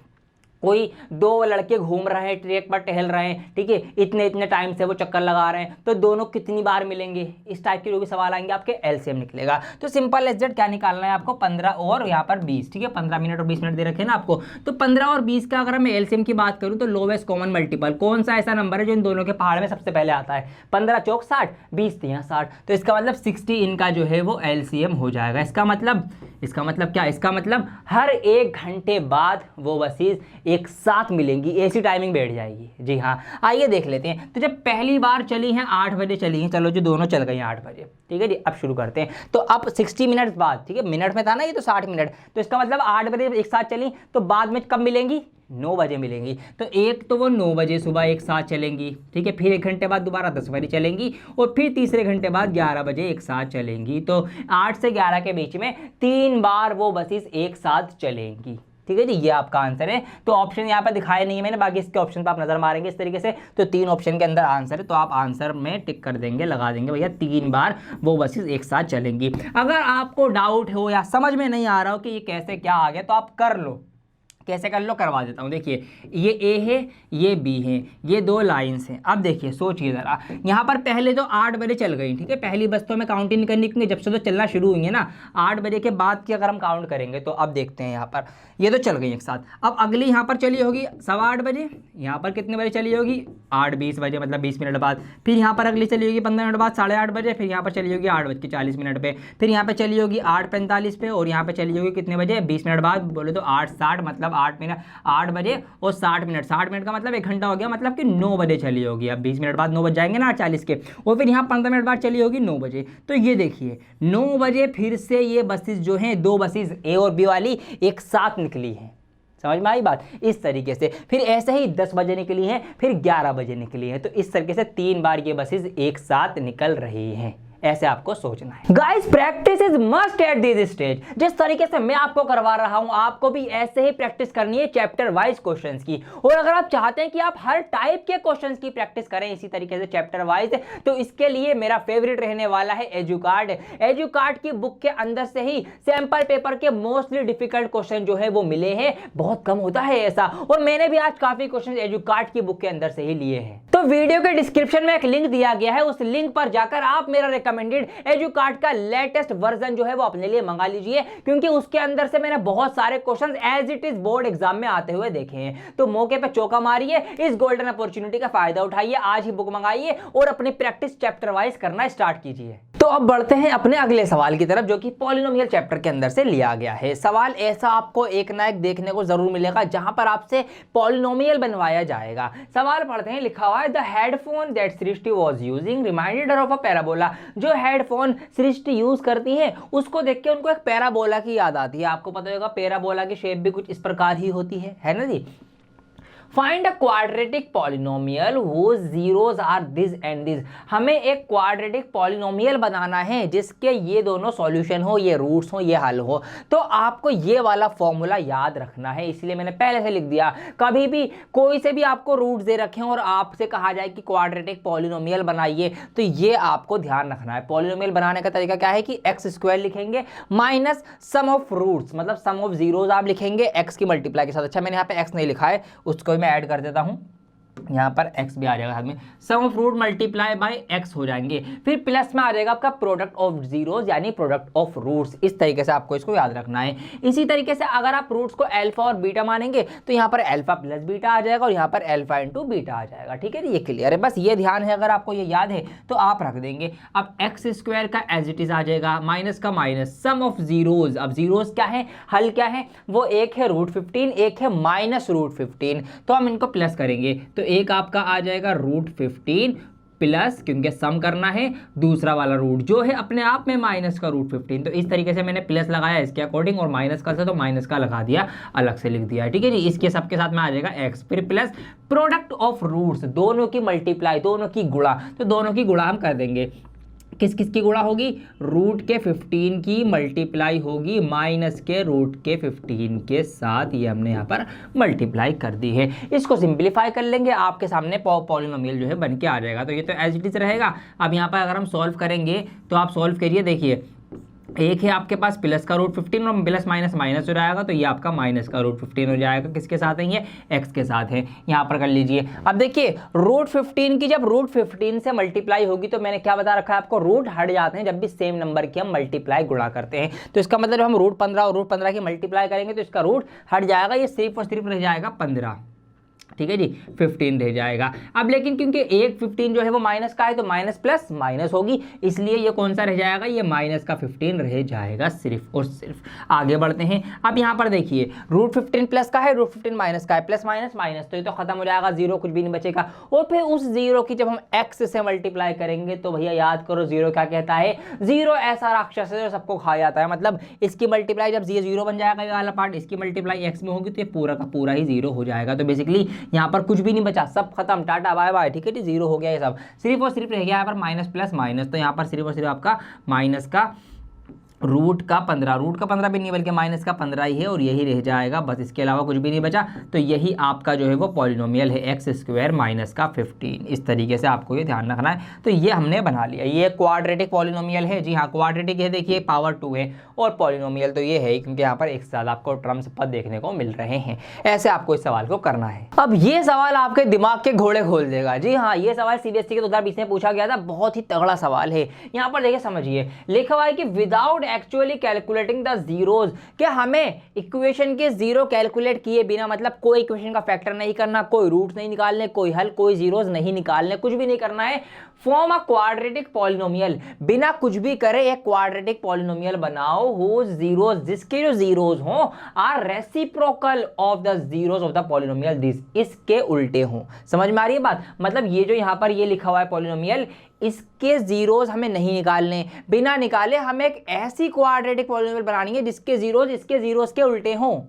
A: कोई 2 लड़के घूम रहे हैं, ट्रैक पर टहल रहे हैं, ठीक है, इतने टाइम से वो चक्कर लगा रहे हैं, तो दोनों कितनी बार मिलेंगे, इस टाइप के जो भी सवाल आएंगे आपके एलसीएम निकलेगा। तो सिंपल एज दैट क्या निकालना है आपको, 15 और यहाँ पर 20, ठीक है, 15 मिनट और 20 मिनट दे रखे हैं ना आपको। तो 15 और 20 का अगर मैं एलसीएम की बात करूँ तो लोवेस्ट कॉमन मल्टीपल कौन सा ऐसा नंबर है जो इन दोनों के पहाड़ में सबसे पहले आता है, 15 चौक 60, 20 3 60, तो इसका मतलब 60 इनका जो है वो एलसीएम हो जाएगा। इसका मतलब क्या, इसका मतलब हर 1 घंटे बाद वो बसेज एक साथ मिलेंगी, ऐसी टाइमिंग बैठ जाएगी। जी हाँ, आइए देख लेते हैं। तो जब पहली बार चली हैं 8 बजे चली हैं, चलो जो दोनों चल गई हैं 8 बजे, ठीक है जी, अब शुरू करते हैं। तो अब 60 मिनट बाद, ठीक है, मिनट में था ना ये, तो 60 मिनट, तो इसका मतलब 8 बजे एक साथ चली, तो बाद में कब मिलेंगी, 9 बजे मिलेंगी। तो एक तो वो 9 बजे सुबह एक साथ चलेंगी, ठीक है, फिर 1 घंटे बाद दोबारा 10 बजे चलेंगी, और फिर तीसरे घंटे बाद 11 बजे एक साथ चलेंगी। तो 8 से 11 के बीच में 3 बार वो बसेस एक साथ चलेंगी। ठीक है जी, ये आपका आंसर है। तो ऑप्शन यहाँ पर दिखाए नहीं है मैंने, बाकी इसके ऑप्शन पर आप नजर मारेंगे इस तरीके से, तो 3 ऑप्शन के अंदर आंसर है, तो आप आंसर में टिक कर देंगे, लगा देंगे भैया 3 बार वो बसेस एक साथ चलेंगी। अगर आपको डाउट हो या समझ में नहीं आ रहा हो कि ये कैसे क्या आ गया, तो आप कर लो, कैसे कर लो करवा देता हूँ। देखिए ये ए है, ये बी है, ये 2 लाइंस हैं। अब देखिए सोचिए ज़रा, यहाँ पर पहले तो 8 बजे चल गई, ठीक है, पहली बस तो हमें काउंट ही नहीं करनी क्योंकि जब से तो चलना शुरू हुई है ना, 8 बजे के बाद की अगर हम काउंट करेंगे तो अब देखते हैं यहाँ पर ये तो चल गई एक साथ। अब अगली यहाँ पर चली होगी 8:15 बजे, यहाँ पर कितने बजे चली होगी 8:20 बजे, मतलब 20 मिनट बाद। फिर यहाँ पर अगली चली होगी 15 मिनट बाद 8:30 बजे, फिर यहाँ पर चली होगी 8:40 पे, फिर यहाँ पर चली होगी 8:45 पे, और यहाँ पर चली होगी कितने बजे 20 मिनट बाद, बोले तो 8:60, मतलब 8 बजे और 60 मिनट, 60 मिनट का मतलब 1 घंटा हो गया, मतलब कि 9 बजे चली होगी। अब 20 मिनट बाद 9 बज जाएंगे ना 40 के, और फिर यहाँ 15 मिनट बाद चली होगी 9 बजे। तो ये देखिए 9 बजे फिर से ये बसेस जो हैं, 2 बसेस ए और बी वाली एक साथ निकली हैं। समझ में आई बात? इस तरीके से फिर ऐसे ही 10 बजे निकली हैं, फिर 11 बजे निकली हैं। तो इस तरीके से 3 बार ये बसेस एक साथ निकल रही हैं। ऐसे आपको सोचना है। Guys practice is must at this stage. जिस तरीके से मैं आपको करवा रहा हूं, आपको भी ऐसे ही प्रैक्टिस करनी है चैप्टर वाइज क्वेश्चंस की। और अगर आप चाहते हैं कि आप हर टाइप के क्वेश्चंस की प्रैक्टिस करें इसी तरीके से चैप्टर वाइज, तो इसके लिए मेरा फेवरेट रहने वाला है एजुकार्ड। एजुकार्ड की बुक के अंदर से ही सैंपल पेपर के मोस्टली डिफिकल्ट क्वेश्चन जो है वो मिले हैं। बहुत कम होता है ऐसा, और मैंने भी आज काफी क्वेश्चन एजुकार्ड की बुक के अंदर से ही लिए हैं। तो वीडियो के डिस्क्रिप्शन में एक लिंक दिया गया है, उस लिंक पर जाकर आप मेरा रिकमेंडेड एजुकार्ड का लेटेस्ट वर्जन जो है वो अपने लिए मंगा लीजिए, क्योंकि उसके अंदर से मैंने बहुत सारे questions as it is board exam में आते हुए देखे हैं। तो मौके पे चौका मारिए, इस गोल्डन अपॉर्चुनिटी का फायदा उठाइए, आज ही बुक मंगाइए और अपनी प्रैक्टिस चैप्टर वाइज करना स्टार्ट कीजिए। तो अब बढ़ते हैं अपने अगले सवाल की तरफ, जो कि पॉलिनोमियल चैप्टर के अंदर से लिया गया है। सवाल ऐसा आपको एक ना एक देखने को जरूर मिलेगा जहां पर आपसे पॉलिनोमियल बनवाया जाएगा। सवाल पढ़ते हैं, लिखा हुआ है the headphone that Srishti was using reminded her of a parabola. जो हेडफोन सृष्टि यूज करती है उसको देख के उनको एक पैराबोला की याद आती है। आपको पता होगा पैराबोला की शेप भी कुछ इस प्रकार ही होती है ना जी। Find a quadratic polynomial whose zeros are this and this। हमें एक क्वाड्रेटिक पॉलिनोमियल बनाना है जिसके ये दोनों सॉल्यूशन हो, ये रूट्स हो, ये हल हो। तो आपको ये वाला फॉर्मूला याद रखना है, इसलिए मैंने पहले से लिख दिया। कभी भी कोई से भी आपको रूट्स दे रखे हैं और आपसे कहा जाए कि क्वाड्रेटिक पॉलिनोमियल बनाइए, तो ये आपको ध्यान रखना है। पॉलिनोमियल बनाने का तरीका क्या है कि एक्स स्क्वायर लिखेंगे माइनस सम ऑफ रूट्स, मतलब सम ऑफ जीरोज आप लिखेंगे एक्स की मल्टीप्लाई के साथ। अच्छा मैंने यहाँ पे एक्स नहीं लिखा है, उसको मैं ऐड कर देता हूं, यहाँ पर x भी आ जाएगा साथ में। Sum of root multiply by x हो जाएंगे, फिर प्लस में आ जाएगा आपका प्रोडक्ट ऑफ जीरोस यानी प्रोडक्ट ऑफ रूट्स। इस तरीके से आपको इसको याद रखना है। इसी तरीके से अगर आप रूट्स को अल्फा और बीटा मानेंगे तो यहाँ पर अल्फा प्लस बीटा आ जाएगा और यहाँ पर अल्फा इंटू बीटा आ जाएगा। ठीक है, ये क्लियर है। बस ये ध्यान है, अगर आपको ये याद है तो आप रख देंगे। अब एक्स स्क्वायर का एज इट इज आ जाएगा, माइनस का माइनस, सम ऑफ जीरोज। अब जीरोज क्या है, हल क्या है, वो एक है √15, एक है माइनस √15। तो हम इनको प्लस करेंगे तो एक आपका आ जाएगा √15 प्लस, क्योंकि सम करना है, दूसरा वाला रूट जो है अपने आप में माइनस का √15। तो इस तरीके से मैंने प्लस लगाया इसके अकॉर्डिंग, और माइनस का तो माइनस का लगा दिया, अलग से लिख दिया। ठीक है जी, इसके सबके साथ में आ जाएगा x, फिर प्लस प्रोडक्ट ऑफ रूट्स, दोनों की मल्टीप्लाई, दोनों की गुणा। तो दोनों की गुणा हम कर देंगे। किस किस की गुणा होगी, रूट के 15 की मल्टीप्लाई होगी माइनस के रूट के 15 के साथ। ये हमने यहाँ पर मल्टीप्लाई कर दी है। इसको सिंप्लीफाई कर लेंगे, आपके सामने पॉलिनोमियल जो है बन के आ जाएगा। तो ये तो एज इट इज रहेगा। अब यहाँ पर अगर हम सॉल्व करेंगे तो आप सॉल्व करिए, देखिए एक है आपके पास प्लस का √15 और प्लस माइनस माइनस हो जाएगा, तो ये आपका माइनस का √15 हो जाएगा। किसके साथ है ये, एक्स के साथ है। यहाँ पर कर लीजिए। अब देखिए √15 की जब √15 से मल्टीप्लाई होगी तो मैंने क्या बता रखा है आपको, रूट हट जाते हैं जब भी सेम नंबर की हम मल्टीप्लाई गुणा करते हैं। तो इसका मतलब हम √15 और √15 की मल्टीप्लाई करेंगे तो इसका रूट हट जाएगा, ये सिर्फ और सिर्फ रह जाएगा 15। ठीक है जी, 15 रह जाएगा। अब लेकिन क्योंकि एक 15 जो है वो माइनस का है तो माइनस प्लस माइनस होगी, इसलिए ये कौन सा रह जाएगा, ये माइनस का 15 रह जाएगा सिर्फ और सिर्फ। आगे बढ़ते हैं। अब यहाँ पर देखिए √15 प्लस का है, √15 माइनस का है, प्लस माइनस माइनस, तो ये तो खत्म हो जाएगा, जीरो कुछ भी नहीं बचेगा। और फिर उस जीरो की जब हम एक्स से मल्टीप्लाई करेंगे तो भैया याद करो जीरो क्या कहता है, जीरो ऐसा राक्षस है जो सबको खा जाता है। मतलब इसकी मल्टीप्लाई जब जीरो बन जाएगा ये वाला पार्ट, इसकी मल्टीप्लाई एक्स में होगी तो ये पूरा का पूरा ही जीरो हो जाएगा। तो बेसिकली यहाँ पर कुछ भी नहीं बचा, सब खत्म, टाटा बाय बाय। ठीक है जी, जीरो हो गया ये सब, सिर्फ और सिर्फ रह गया यहाँ पर माइनस प्लस माइनस। तो यहाँ पर सिर्फ और सिर्फ आपका माइनस का रूट का 15 भी नहीं बल्कि माइनस का 15 ही है और यही रह जाएगा, बस इसके अलावा कुछ भी नहीं बचा। तो यही आपका जो है वो पॉलिनोमियल है, एक्स स्क्वायर माइनस का 15। इस तरीके से आपको ये ध्यान रखना है। तो ये हमने बना लिया, ये क्वाड्रेटिक पॉलिनोमियल है। जी हाँ, क्वाड्रेटिक है, देखिए पावर 2 है, और पॉलिनोमियल तो ये है क्योंकि यहाँ पर एक साथ आपको टर्म्स पद देखने को मिल रहे हैं। ऐसे आपको इस सवाल को करना है। अब ये सवाल आपके दिमाग के घोड़े खोल देगा। जी हाँ, ये सवाल सीबीएसई के 2020 में पूछा गया था, बहुत ही तगड़ा सवाल है। यहाँ पर देखिए समझिए, लिखा हुआ है कि without actually calculating the zeros, कि हमें इक्वेशन के जीरो कैलकुलेट किए बिना, मतलब कोई इक्वेशन का फैक्टर नहीं करना, कोई रूट्स नहीं निकालने, कोई हल, कोई जीरोज नहीं निकालने, कुछ भी नहीं करना है। फॉर्म अ क्वाड्रेटिक पॉलिनोमियल, बिना कुछ भी करे एक क्वाड्रेटिक पॉलिनोमियल बनाओ हो जीरोज, जिसके जो जीरोज हो are reciprocal of the zeros of the polynomial this, इसके उल्टे हो। समझ में आ रही है बात? मतलब ये जो यहाँ पर ये लिखा हुआ है पॉलिनोमियल, इसके जीरोज हमें नहीं निकालने, बिना निकाले हमें एक ऐसी क्वाड्रेटिक पॉलिनोमियल बनानी है जिसके जीरोज इसके जीरोज के उल्टे हों।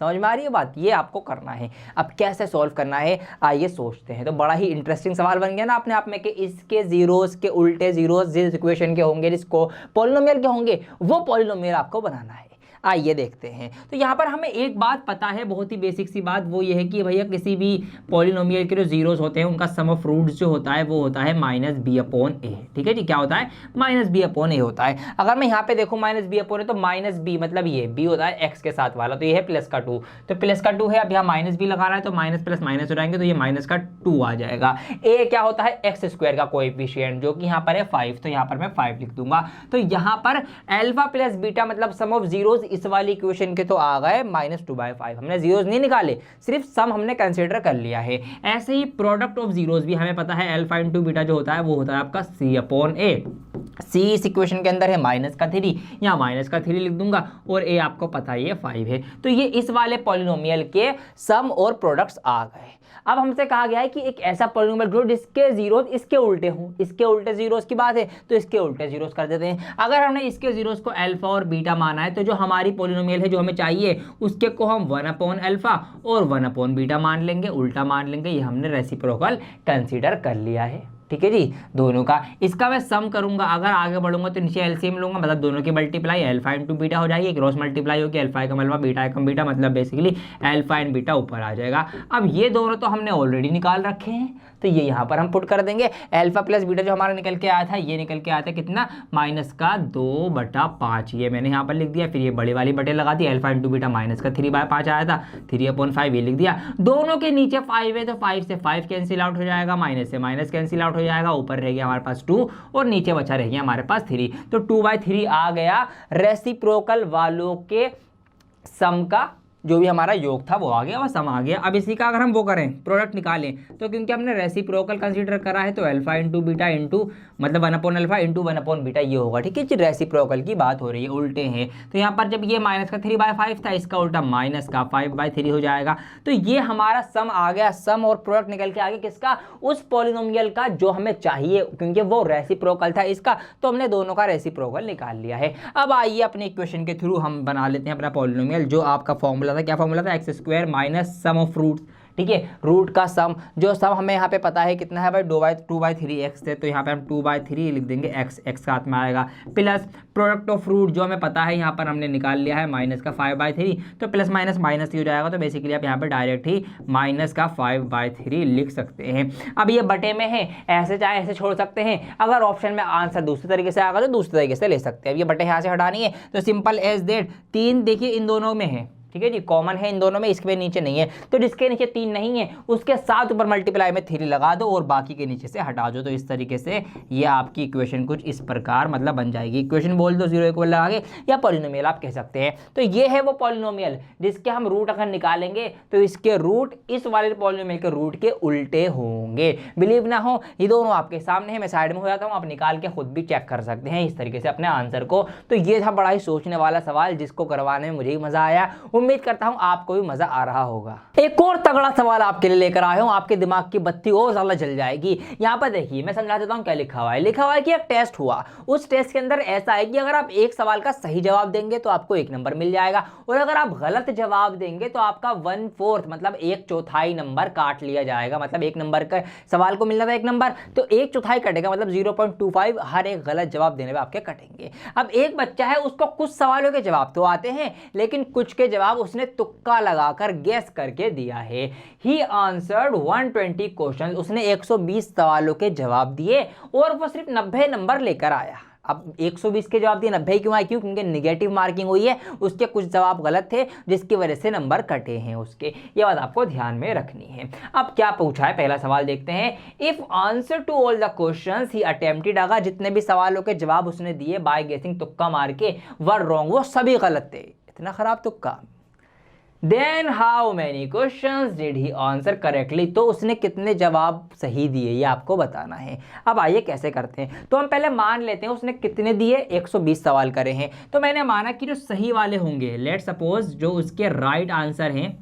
A: समझ में आ रही है बात? ये आपको करना है। अब कैसे सॉल्व करना है आइए सोचते हैं। तो बड़ा ही इंटरेस्टिंग सवाल बन गया ना अपने आप में कि इसके जीरोज के उल्टे जीरोज जिस इक्वेशन के होंगे, जिसको पॉलिनोमियल के होंगे, वो पॉलिनोमियल आपको बनाना है। आइए देखते हैं। तो यहाँ पर हमें एक बात पता है, बहुत ही बेसिक सी बात, वो ये है कि भैया किसी भी पॉलिनोमियल के जो जीरोस होते हैं उनका सम ऑफ रूट्स जो होता है वो होता है -b/a। ठीक है जी, क्या होता है? -b/a होता है। अगर मैं यहाँ पे देखूँ -b/a, तो -b मतलब ये b होता है x के साथ वाला, तो ये है +2, तो +2 है। अब यहाँ -b लगाना है तो माइनस प्लस माइनस हो जाएंगे, तो ये -2 आ जाएगा। a क्या होता है? x² का कोएफिशिएंट, जो कि यहाँ पर है 5, तो यहाँ पर मैं 5 लिख दूंगा। तो यहाँ पर अल्फा प्लस बीटा मतलब सम ऑफ जीरोस इस वाली इक्वेशन के तो आ गए -2/5। हमने जीरोस नहीं निकाले, सिर्फ सम हमने कंसीडर कर लिया है। ऐसे ही प्रोडक्ट ऑफ जीरोस भी हमें पता है, अल्फा इंटू बीटा जो होता है वो होता है आपका c/a। c इस इक्वेशन के अंदर है -3, यहाँ -3 लिख दूंगा, और a आपको पता है ये 5 है। तो ये इस वाले पॉलिनोमियल के सम और प्रोडक्ट्स आ गए। अब हमसे कहा गया है कि एक ऐसा पॉलिनोमियल ढूंढो जिसके जीरोस इसके उल्टे हों। इसके उल्टे जीरोस की बात है तो इसके उल्टे जीरोस कर देते हैं। अगर हमने इसके जीरोस को अल्फा और बीटा माना है, तो जो हमारी पॉलिनोमियल है जो हमें चाहिए उसके को हम 1/अल्फा और 1/बीटा मान लेंगे, उल्टा मान लेंगे। ये हमने रेसिप्रोकल कंसीडर कर लिया है। ठीक है जी, दोनों का इसका मैं सम करूंगा। अगर आगे बढ़ूंगा तो नीचे एलसीएम लूंगा, मतलब दोनों की मल्टीप्लाई अल्फा इंटू बीटा हो जाएगी, क्रॉस मल्टीप्लाई होगी अल्फा एकम अल्फा बीटा एकम बीटा, मतलब बेसिकली अल्फा एंड बीटा ऊपर आ जाएगा। अब ये दोनों तो हमने ऑलरेडी निकाल रखे हैं, तो ये यहाँ पर हम पुट कर देंगे। अल्फा प्लस बीटा जो हमारा निकल के आया था, ये निकल के आया था कितना? -2/5। ये मैंने यहाँ पर लिख दिया। फिर ये बड़ी वाली बटे लगा दी, अल्फा इंटू बीटा -3/5 आया था, 3/5 ये लिख दिया। दोनों के नीचे 5 है तो 5 से 5 कैंसिल आउट हो जाएगा, माइनस से माइनस कैंसिल आउट हो जाएगा, ऊपर रह गया हमारे पास 2 और नीचे बचा रह गया हमारे पास 3। तो 2/3 आ गया रेसिप्रोकल वालों के सम का, जो भी हमारा योग था वो आ गया, वो सम आ गया। अब इसी का अगर हम वो करें प्रोडक्ट निकालें, तो क्योंकि हमने रेसिप्रोकल कंसीडर करा है तो अल्फा इंटू बीटा इंटू मतलब 1/अल्फा इंटू 1/बीटा ये होगा। ठीक है जी, रेसिप्रोकल की बात हो रही है, उल्टे हैं। तो यहाँ पर जब ये -3/5 था, इसका उल्टा -5/3 हो जाएगा। तो ये हमारा सम आ गया। सम और प्रोडक्ट निकल के आ गया किसका? उस पॉलिनोमियल का जो हमें चाहिए, क्योंकि वो रेसिप्रोकल था इसका, तो हमने दोनों का रेसिप्रोकल निकाल लिया है। अब आइए अपने इक्वेशन के थ्रू हम बना लेते हैं अपना पॉलिनोमियल। जो आपका फॉर्मूला था, क्या फॉर्मूला था? x² minus sum of roots. ठीक है, रूट का सम, जो सम हमें यहाँ पे पता है कितना है भाई? 2/3x थे, तो यहाँ पे हम 2/3 लिख देंगे, x साथ में आएगा, प्लस प्रोडक्ट ऑफ रूट जो हमें पता है यहाँ पर हमने निकाल लिया है -5/3, तो प्लस माइनस माइनस ही हो जाएगा। तो बेसिकली आप यहाँ पे डायरेक्ट ही -5/3 लिख सकते हैं। अब ये बटे में है, ऐसे चाहे ऐसे छोड़ सकते हैं। अगर ऑप्शन में आंसर दूसरे तरीके से आएगा तो दूसरे तरीके से ले सकते हैं। अब ये बटे यहाँ से हटानी है तो सिंपल एज दैट 3 देखिए इन दोनों में है। ठीक है जी, कॉमन है इन दोनों में, इसके नीचे नहीं है। तो जिसके नीचे 3 नहीं है उसके साथ ऊपर मल्टीप्लाई में 3 लगा दो और बाकी के नीचे से हटा दो। तो इस तरीके से ये आपकी इक्वेशन कुछ इस प्रकार मतलब बन जाएगी। इक्वेशन बोल दो 0 इक्वल लगा के, या पॉलिनोमियल आप कह सकते हैं। तो ये है वो पॉलिनोमियल जिसके हम रूट अगर निकालेंगे तो इसके रूट इस वाले पॉलिनोमियल के रूट के उल्टे होंगे। बिलीव ना हो, ये दोनों आपके सामने है, मैं साइड में हो जाता हूँ, आप निकाल के खुद भी चेक कर सकते हैं इस तरीके से अपने आंसर को। तो ये था बड़ा ही सोचने वाला सवाल, जिसको करवाने में मुझे ही मजा आया। उम्मीद करता हूं आपको भी मजा आ रहा होगा। एक और तगड़ा सवाल आपके लिए लेकर आया हूं, आपके दिमाग की बत्ती और ज्यादा जल जाएगी। यहां पर देखिए, मैं समझा देता हूं क्या लिखा हुआ है। लिखा हुआ है कि एक टेस्ट हुआ, उस टेस्ट के अंदर ऐसा है कि अगर आप एक सवाल का सही जवाब देंगे तो आपको 1 नंबर मिल जाएगा, और अगर आप गलत जवाब देंगे तो आपका 1/4 मतलब 1/4 नंबर काट लिया जाएगा। मतलब 1 नंबर का सवाल को मिलना था 1 नंबर, तो 1/4 कटेगा, मतलब 0.25 हर एक गलत जवाब देने में आपके कटेंगे। अब एक बच्चा है, उसको कुछ सवालों के जवाब तो आते हैं, लेकिन कुछ के जवाब उसने तुक्का लगाकर गेस करके दिया है। ही आंसर्ड 120 क्वेश्चन, उसने 120 सवालों के जवाब दिए और वो सिर्फ 90 नंबर लेकर आया। अब 120 के जवाब दिए, 90 क्यों आए? क्यों? क्योंकि निगेटिव मार्किंग हुई है, उसके कुछ जवाब गलत थे जिसकी वजह से नंबर कटे हैं उसके। ये बात आपको ध्यान में रखनी है। अब क्या पूछा है, पहला सवाल देखते हैं। If answer to all the questions he attempted, अगर जितने भी सवालों के जवाब उसने दिए बाय गेसिंग, तुक्का मार के, वर रॉन्ग, वो सभी गलत थे, इतना खराब तुक्का, then how many questions did he answer correctly, तो उसने कितने जवाब सही दिए ये आपको बताना है। अब आइए कैसे करते हैं, तो हम पहले मान लेते हैं उसने कितने दिए, 120 सवाल करे हैं। तो मैंने माना कि जो सही वाले होंगे, लेट सपोज जो उसके राइट आंसर हैं,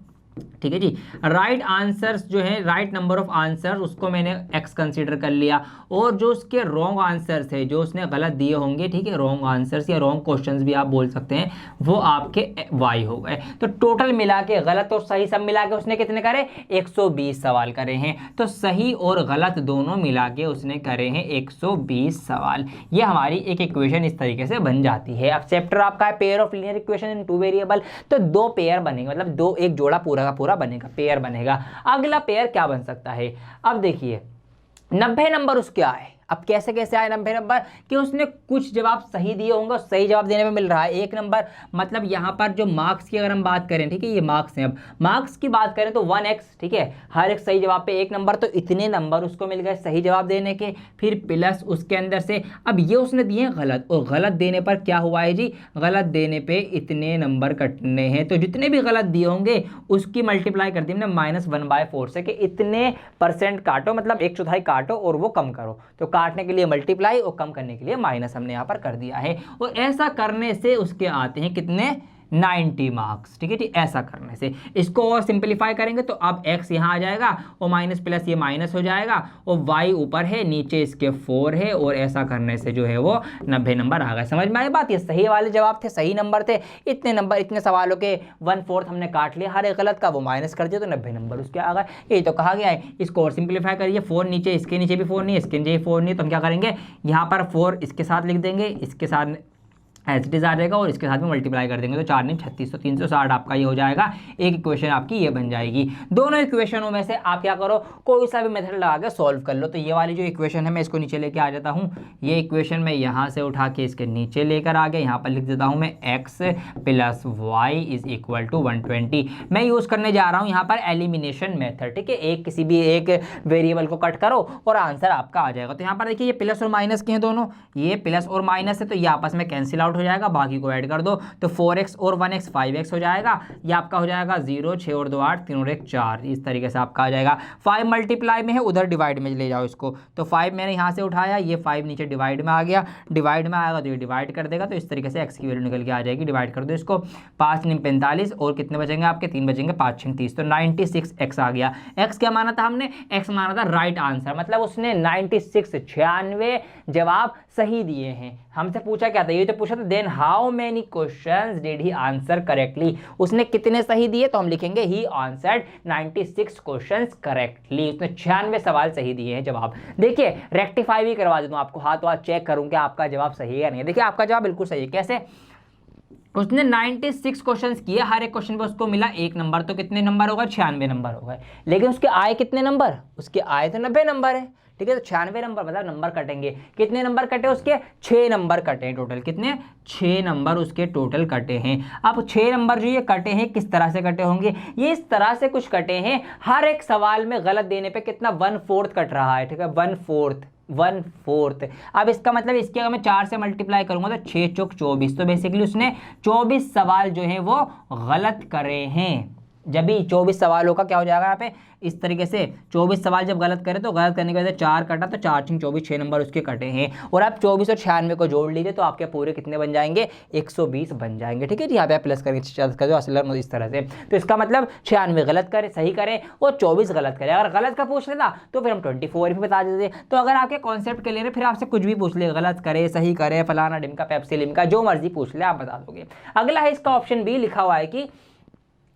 A: ठीक है जी, राइट आंसर्स जो है, राइट नंबर ऑफ आंसर, उसको मैंने x कंसीडर कर लिया, और जो उसके रॉन्ग आंसर्स है, जो उसने गलत दिए होंगे, ठीक है, रॉन्ग आंसर्स या रॉन्ग क्वेश्चंस भी आप बोल सकते हैं, वो आपके y हो गए। तो टोटल मिला के गलत और सही सब मिला के उसने कितने करे, 120 सवाल करे हैं। तो सही और गलत दोनों मिला के उसने करे हैं 120 सवाल। ये हमारी एक इक्वेशन इस तरीके से बन जाती है। अब चैप्टर आपका है pair of linear equation in two variable, तो दो पेयर बनेंगे, मतलब दो, एक जोड़ा पूरा का पूरा बनेगा, पेयर बनेगा। अगला पेयर क्या बन सकता है, अब देखिए 90 नंबर उसके आए। अब कैसे कैसे आए 90 नंबर, कि उसने कुछ जवाब सही दिए होंगे और सही जवाब देने में मिल रहा है 1 नंबर। मतलब यहाँ पर जो मार्क्स की अगर हम बात करें, ठीक है, ये मार्क्स हैं, अब मार्क्स की बात करें तो 1x, ठीक है, हर एक सही जवाब पे 1 नंबर, तो इतने नंबर उसको मिल गए सही जवाब देने के। फिर प्लस उसके अंदर से, अब ये उसने दिए हैं गलत, और गलत देने पर क्या हुआ है जी, गलत देने पर इतने नंबर कटने हैं। तो जितने भी गलत दिए होंगे उसकी मल्टीप्लाई कर दी हमने -1/4 से, कि इतने % काटो, मतलब 1/4 काटो और वो कम करो। तो काटने के लिए मल्टीप्लाई और कम करने के लिए माइनस हमने यहाँ पर कर दिया है। और ऐसा करने से उसके आते हैं कितने, 90 मार्क्स, ठीक है जी। ऐसा करने से इसको और सिंपलीफाई करेंगे तो अब x यहाँ आ जाएगा और माइनस प्लस ये माइनस हो जाएगा, और y ऊपर है, नीचे इसके 4 है, और ऐसा करने से जो है वो 90 नंबर आ गए। समझ में आई बात? ये सही वाले जवाब थे, सही नंबर थे, इतने नंबर, इतने सवालों के 1/4 हमने काट लिया, हर एक गलत का वो माइनस कर दिया, तो 90 नंबर उसके आ गए। यही तो कहा गया है। इसको और सिंपलीफाई करिए, 4 नीचे, इसके नीचे भी 4 नहीं, इसके नीचे भी 4 नहीं, तो हम क्या करेंगे, यहाँ पर 4 इसके साथ लिख देंगे, इसके साथ एज इट इज आ जाएगा, और इसके साथ में मल्टीप्लाई कर देंगे, तो 4 नहीं 36, तो 360 आपका ये हो जाएगा। एक इक्वेशन आपकी ये बन जाएगी। दोनों इक्वेशनों में से आप क्या करो, कोई सा भी मेथड लगा के सॉल्व कर लो। तो ये वाली जो इक्वेशन है मैं इसको नीचे लेके आ जाता हूँ, ये इक्वेशन मैं यहाँ से उठा के इसके नीचे लेकर आ गया, यहाँ पर लिख देता हूँ मैं x + y = 120। मैं यूज़ करने जा रहा हूँ यहाँ पर एलिमिनेशन मेथड, ठीक है। एक किसी भी एक वेरिएबल को कट करो और आंसर आपका आ जाएगा। तो यहाँ पर देखिए ये प्लस और माइनस के हैं दोनों, ये प्लस और माइनस है, तो ये आपस में कैंसिल आउट हो जाएगा, बाकी को ऐड कर दो, तो 4x और 1x 5x हो जाएगा। ये आपका हो जाएगा 0, 6 और 2 8, 3 और 1 4, इस तरीके से आपका आ जाएगा। 5 मल्टीप्लाई में है, उधर डिवाइड में ले जाओ इसको, तो 5 मैंने यहाँ से उठाया, ये 5 नीचे डिवाइड में आ गया, डिवाइड में आएगा तो ये डिवाइड कर देगा, तो इस तरीके से x की वैल्यू निकल के आ जाएगी। डिवाइड कर दो इसको, 5 9 45, और कितने बचेंगे आपके, 3 बचेंगे, 5 6 30, तो 96x आ गया। x क्या माना था हमने, x माना था राइट आंसर, मतलब उसने 96 जवाब सही दिए हैं। हमसे पूछा क्या था, ये तो पूछा था then how many questions did he answer correctly, उसने कितने सही दिए, तो हम लिखेंगे ही आंसर्ड 96 क्वेश्चंस करेक्टली, उसने 96 सवाल सही दिए हैं जवाब। देखिए रेक्टिफाई भी करवा देता हूं आपको, हाथ वाथ चेक करूं कि आपका जवाब सही है या नहीं। देखिए आपका जवाब बिल्कुल सही है। कैसे, उसने 96 क्वेश्चंस किए, हर एक क्वेश्चन पे उसको मिला 1 नंबर, तो कितने नंबर हो गए, 96 नंबर हो गए। लेकिन उसके आए कितने नंबर, उसके आए तो 90 नंबर है, ठीक है। तो 96 नंबर मतलब नंबर कटेंगे, कितने नंबर कटे उसके, 6 नंबर कटे हैं टोटल। कितने, 6 नंबर उसके टोटल कटे हैं। अब 6 नंबर जो ये कटे हैं किस तरह से कटे होंगे, ये इस तरह से कुछ कटे हैं, हर एक सवाल में गलत देने पे कितना 1/4 कट रहा है, ठीक है, 1/4। अब इसका मतलब इसके अगर मैं 4 से मल्टीप्लाई करूंगा तो 6 चौक 24, तो बेसिकली उसने 24 सवाल जो है वो गलत करे हैं। जब भी 24 सवालों का क्या हो जाएगा यहाँ पे, इस तरीके से 24 सवाल जब गलत करें तो गलत करने की वजह से 4 कटा, तो 4 6 24, 6 नंबर उसके कटे हैं। और आप 24 और 96 को जोड़ लीजिए तो आपके पूरे कितने बन जाएंगे, 120 बन जाएंगे, ठीक है जी। यहाँ पे प्लस करके जो असल इस तरह से, तो इसका मतलब 96 गलत करें, सही करें, और 24 गलत करें। अगर गलत का पूछ लेता तो फिर हम 24 भी बता देते। तो अगर आपके कॉन्सेप्ट के लिए फिर आपसे कुछ भी पूछ ले, गलत करे, सही करे, फलाना डिमका पेप्सी लिमका, जो मर्जी पूछ ले आप बता दोगे। अगला है इसका ऑप्शन बी, लिखा हुआ है कि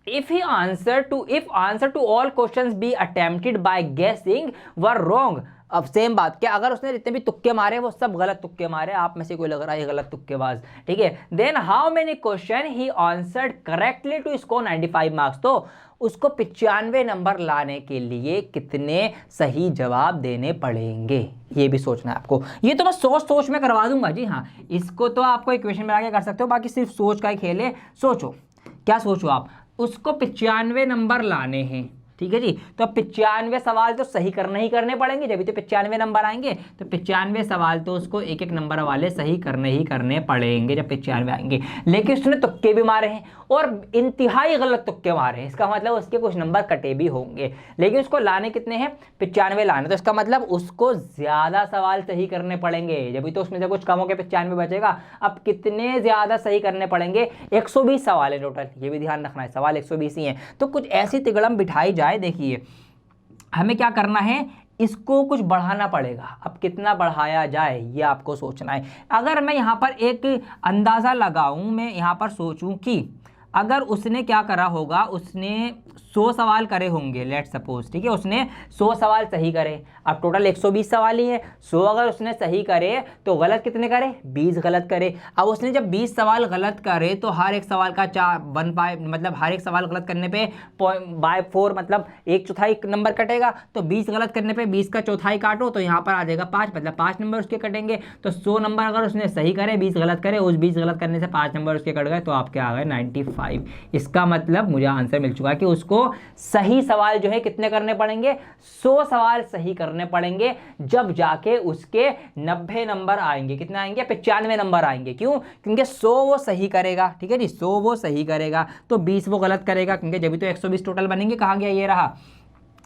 A: if answer to all questions be attempted by guessing were wrong, अब सेम बात क्या, अगर उसने जितने भी तुक्के मारे वो सब गलत तुक्के मारे, आप में से कोई लग रहा है गलत तुक्केबाज, ठीक है, then how many question he answered correctly to score 95 marks, तो उसको 95 नंबर लाने के लिए कितने सही जवाब देने पड़ेंगे, ये भी सोचना है आपको। ये तो मैं सोच में करवा दूंगा जी, हाँ इसको तो आपको इक्वेशन में आगे कर सकते हो, बाकी सिर्फ सोच का ही खेल है। सोचो, क्या सोचो आप, उसको 95 नंबर लाने हैं, ठीक है जी, तो 95 सवाल तो सही करने ही करने पड़ेंगे, जब भी तो 95 नंबर आएंगे, तो 95 सवाल तो उसको एक एक नंबर वाले सही करने ही करने पड़ेंगे जब 95 आएंगे। लेकिन उसने तुक्के भी मारे हैं और इंतहाई गलत तुक्के मारे हैं, इसका मतलब उसके कुछ नंबर कटे भी होंगे, लेकिन उसको लाने कितने हैं, 95 लाने, तो इसका मतलब उसको ज्यादा सवाल सही करने पड़ेंगे, जब भी तो उसमें से कुछ कम होकर 95 बचेगा। अब कितने ज्यादा सही करने पड़ेंगे, 120 सवाल है टोटल, ये भी ध्यान रखना है, सवाल 120 ही है, तो कुछ ऐसी तिगड़म बिठाई जाए। देखिए हमें क्या करना है, इसको कुछ बढ़ाना पड़ेगा, अब कितना बढ़ाया जाए ये आपको सोचना है। अगर मैं यहाँ पर एक अंदाज़ा लगाऊं, मैं यहाँ पर सोचूं कि अगर उसने क्या करा होगा, उसने 100 सवाल करे होंगे, लेट सपोज, ठीक है, उसने 100 सवाल सही करे, अब टोटल 120 सवाल ही है, 100 अगर उसने सही करे तो गलत कितने करे, 20 गलत करे। अब उसने जब 20 सवाल गलत करे तो हर एक सवाल का 1/, मतलब हर एक सवाल गलत करने पे बाय 4 मतलब 1/4 नंबर कटेगा, तो 20 गलत करने पे 20 का चौथाई काटो तो यहाँ पर आ जाएगा 5, मतलब 5 नंबर उसके कटेंगे। तो 100 नंबर अगर उसने सही करे, 20 गलत करे, उस 20 गलत करने से 5 नंबर उसके कट गए, तो आपके आ गए 95। इसका मतलब मुझे आंसर मिल चुका है कि उसको सही सवाल जो है कितने करने पड़ेंगे, 100 सवाल सही करने पड़ेंगे, जब जाके उसके 90 नंबर आएंगे। कितने आएंगे, 95 नंबर आएंगे। क्यों, क्योंकि 100 वो सही करेगा, ठीक है जी, 100 वो सही करेगा तो 20 वो गलत करेगा, क्योंकि जब भी तो 120 टोटल बनेंगे। कहाँ गया, ये रहा,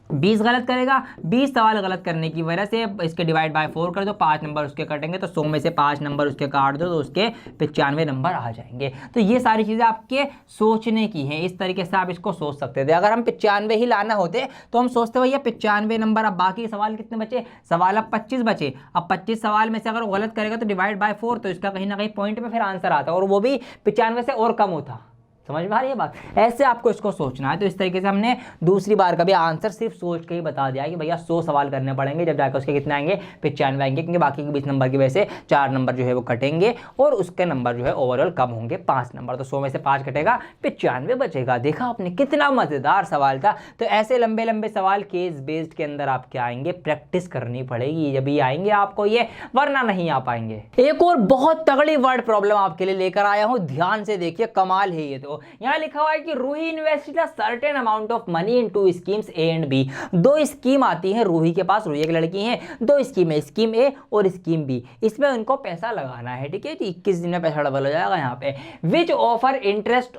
A: 20 गलत करेगा, 20 सवाल गलत करने की वजह से इसके डिवाइड बाय 4 कर दो, 5 नंबर उसके कटेंगे, तो 100 में से 5 नंबर उसके काट दो तो उसके 95 नंबर आ जाएंगे। तो ये सारी चीज़ें आपके सोचने की हैं, इस तरीके से आप इसको सोच सकते थे। अगर हम 95 ही लाना होते तो हम सोचते भैया 95 नंबर, अब बाकी सवाल कितने बचे, सवाल अब 25 बचे, अब 25 सवाल में से अगर वो गलत करेगा तो डिवाइड बाय 4, तो इसका कहीं ना कहीं पॉइंट में फिर आंसर आता, और वो भी 95 से और कम होता। समझ में आ रही है बात, ऐसे आपको इसको सोचना है। तो इस तरीके से हमने दूसरी बार का भी आंसर सिर्फ सोच के ही बता दिया कि भैया 100 सवाल करने पड़ेंगे, जब जाकर उसके कितने आएंगे, 95 आएंगे, क्योंकि बाकी के 20 नंबर की वजह से 4 नंबर जो है वो कटेंगे और उसके नंबर जो है ओवरऑल कम होंगे 5 नंबर। तो 100 में से 5 कटेगा, 95 बचेगा। देखा आपने कितना मजेदार सवाल था। तो ऐसे लंबे लंबे सवाल केस बेस्ड के अंदर आपके आएंगे, प्रैक्टिस करनी पड़ेगी, जब भी आएंगे आपको ये, वरना नहीं आ पाएंगे। एक और बहुत तगड़ी वर्ड प्रॉब्लम आपके लिए लेकर आया हूं, ध्यान से देखिए, कमाल है ये। तो यहाँ लिखा हुआ है कि Roohi invested a certain amount of money in 2 schemes A and B. 2 scheme आती हैं रूही के पास, रूही एक लड़की है, 2 स्कीम है, स्कीम ए और स्कीम बी। इसमें उनको पैसा लगाना है, ठीक है जी, 21 दिन में पैसा डबल हो जाएगा यहाँ पे। Which offer interest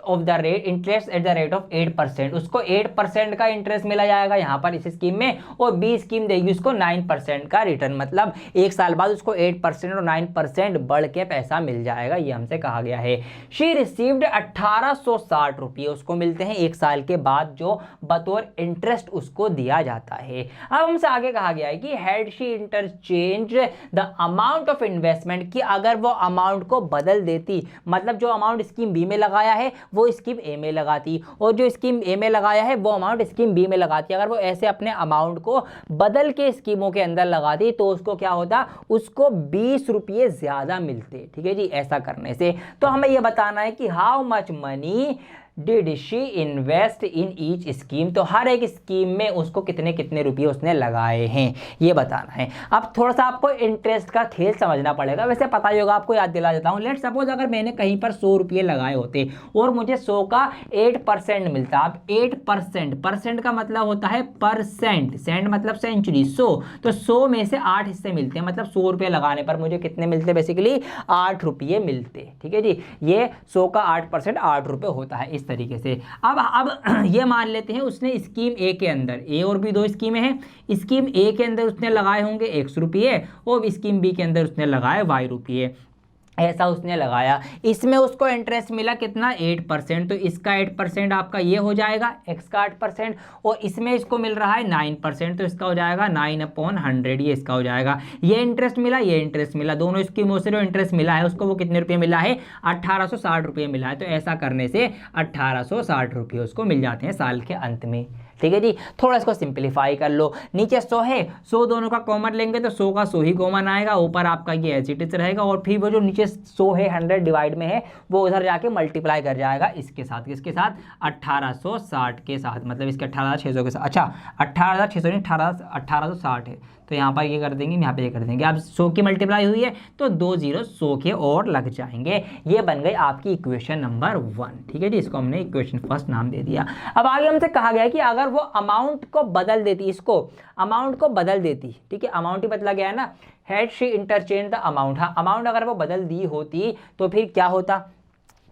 A: at the rate of 8%, उसको 8% का इंटरेस्ट मिला जाएगा यहाँ पर इस स्कीम में, और बी स्कीम देगी उसको 9% का रिटर्न, मतलब 1 साल बाद उसको 8% और 9% बढ़ के पैसा मिल जाएगा, ये हमसे कहा गया है। शी रिसीव्ड 1860 रुपये उसको मिलते हैं 1 साल के बाद, जो बतौर इंटरेस्ट उसको दिया जाता है। अब हमसे आगे कहा गया है कि had she interchange the amount of investment, कि अगर वो अमाउंट को बदल देती, मतलब जो अमाउंट स्कीम बी में लगाया है वो स्कीम ए में लगाती, और जो स्कीम ए में लगाया है वो अमाउंट स्कीम बी में लगाती, अगर वो ऐसे अपने अमाउंट को बदल के स्कीमों के अंदर लगाती तो उसको क्या होता, उसको 20 रुपये ज्यादा मिलते, ठीक है जी, ऐसा करने से। तो हमें यह बताना है कि how much money did she invest in each scheme, तो हर एक स्कीम में उसको कितने कितने रुपये उसने लगाए हैं, ये बताना है। अब थोड़ा सा आपको इंटरेस्ट का खेल समझना पड़ेगा, वैसे पता ही होगा, आपको याद दिला देता हूँ। लेट सपोज अगर मैंने कहीं पर 100 रुपये लगाए होते और मुझे 100 का 8% मिलता। अब 8%, परसेंट का मतलब होता है परसेंट, सेंट मतलब सेंचुरी, 100, तो 100 में से 8 हिस्से मिलते हैं, मतलब 100 रुपये लगाने पर मुझे कितने मिलते, बेसिकली 8 रुपये मिलते, ठीक है जी। ये 100 का 8% 8 रुपये होता है, इस तरीके से। अब ये मान लेते हैं उसने स्कीम ए के अंदर, ए और बी 2 स्कीमें हैं, स्कीम ए के अंदर उसने लगाए होंगे 100 रुपये और स्कीम बी के अंदर उसने लगाए y रुपये, ऐसा उसने लगाया। इसमें उसको इंटरेस्ट मिला कितना, 8%, तो इसका 8% आपका ये हो जाएगा, x का 8%, और इसमें इसको मिल रहा है 9%, तो इसका हो जाएगा 9/100, ये इसका हो जाएगा। ये इंटरेस्ट मिला, ये इंटरेस्ट मिला, दोनों स्कीमों से जो इंटरेस्ट मिला है उसको वो कितने रुपये मिला है, 1860 रुपये मिला है। तो ऐसा करने से 1860 रुपये उसको मिल जाते हैं साल के अंत में, ठीक है जी। थोड़ा इसको सिंपलीफाई कर लो, नीचे 100 है, 100 दोनों का कॉमन लेंगे तो 100 का 100 ही कॉमन आएगा, ऊपर आपका ये एज इट इज रहेगा, और फिर वो जो नीचे 100 है 100 डिवाइड में है वो उधर जाके मल्टीप्लाई कर जाएगा इसके साथ, किसके साथ, 1860 के साथ, मतलब इसके 18600 के साथ। अच्छा 18600 नहीं, 1860 है, तो यहाँ पर ये कर देंगे, यहाँ पे ये कर देंगे। अब 100 की मल्टीप्लाई हुई है तो 2 0 100 के और लग जाएंगे। ये बन गई आपकी इक्वेशन नंबर 1, ठीक है जी। इसको हमने इक्वेशन फर्स्ट नाम दे दिया। अब आगे हमसे कहा गया कि अगर वो अमाउंट को बदल देती, इसको अमाउंट को बदल देती, ठीक है, अमाउंट ही बदला गया है ना, had she interchange the amount, हाँ अमाउंट अगर वो बदल दी होती तो फिर क्या होता,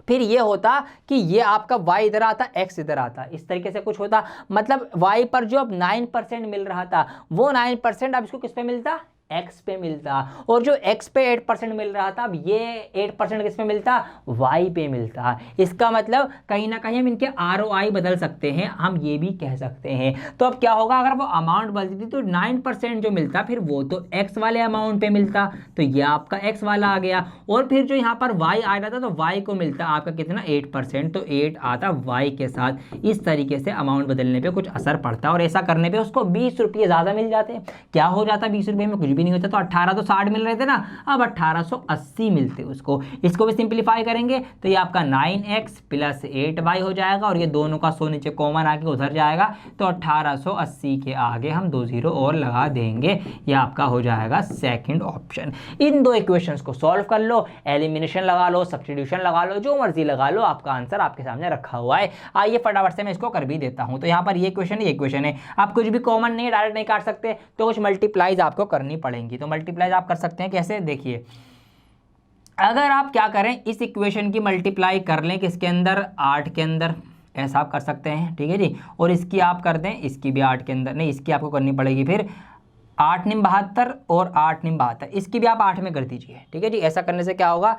A: फिर ये होता कि ये आपका y इधर आता, x इधर आता, इस तरीके से कुछ होता। मतलब y पर जो अब 9% मिल रहा था वो 9% अब इसको किस पे मिलता, x पे मिलता, और जो x पे 8% मिल रहा था अब ये 8% किस पे मिलता, y पे मिलता। इसका मतलब कहीं ना कहीं हम इनके ROI बदल सकते हैं, हम ये भी कह सकते हैं। तो अब क्या होगा, अगर वो अमाउंट बदलती तो 9% जो मिलता फिर वो तो x वाले अमाउंट पे मिलता, तो ये आपका x वाला आ गया, और फिर जो यहाँ पर y आ रहा था तो y को मिलता आपका कितना, 8%, तो 8 आता y के साथ। इस तरीके से अमाउंट बदलने पे कुछ असर पड़ता है, और ऐसा करने पे उसको 20 रुपये ज़्यादा मिल जाते। क्या हो जाता 20 रुपये में, कुछ भी नहीं होता। तो 1860 मिल रहे थे ना, अब 1880 मिलते उसको। इसको भी सिंपलीफाई करेंगे तो ये आपका 9x प्लस 8y हो जाएगा, और ये दोनों का 100 नीचे कॉमन आके उधर जाएगा, तो 1880 के आगे हम 2 0 और लगा देंगे। ये आपका हो जाएगा सेकंड ऑप्शन। इन दो इक्वेशंस को सॉल्व कर लो, एलिमिनेशन लगा लो, सब्स्टिट्यूशन लगा लो, जो मर्जी लगा लो, आपका आंसर आपके सामने रखा हुआ है। आइए फटाफट से मैं इसको कर भी देता हूं। तो यहाँ पर ये इक्वेशन है, आप कुछ भी कॉमन नहीं डायरेक्ट नहीं काट सकते, तो कुछ मल्टीप्लाइज आपको करनी पड़ेंगी। तो मल्टीप्लाइज आप कर सकते हैं कैसे, देखिए अगर आप क्या करें, इस इक्वेशन की मल्टीप्लाई कर लें किसके अंदर, 8 के अंदर, ऐसा आप कर सकते हैं, ठीक है जी। और इसकी आप कर दें, इसकी भी 8 के अंदर, नहीं इसकी आपको करनी पड़ेगी फिर 8 निम 72 और 8 निम 72, इसकी भी आप 8 में कर दीजिए, ठीक है जी। ऐसा करने से क्या होगा,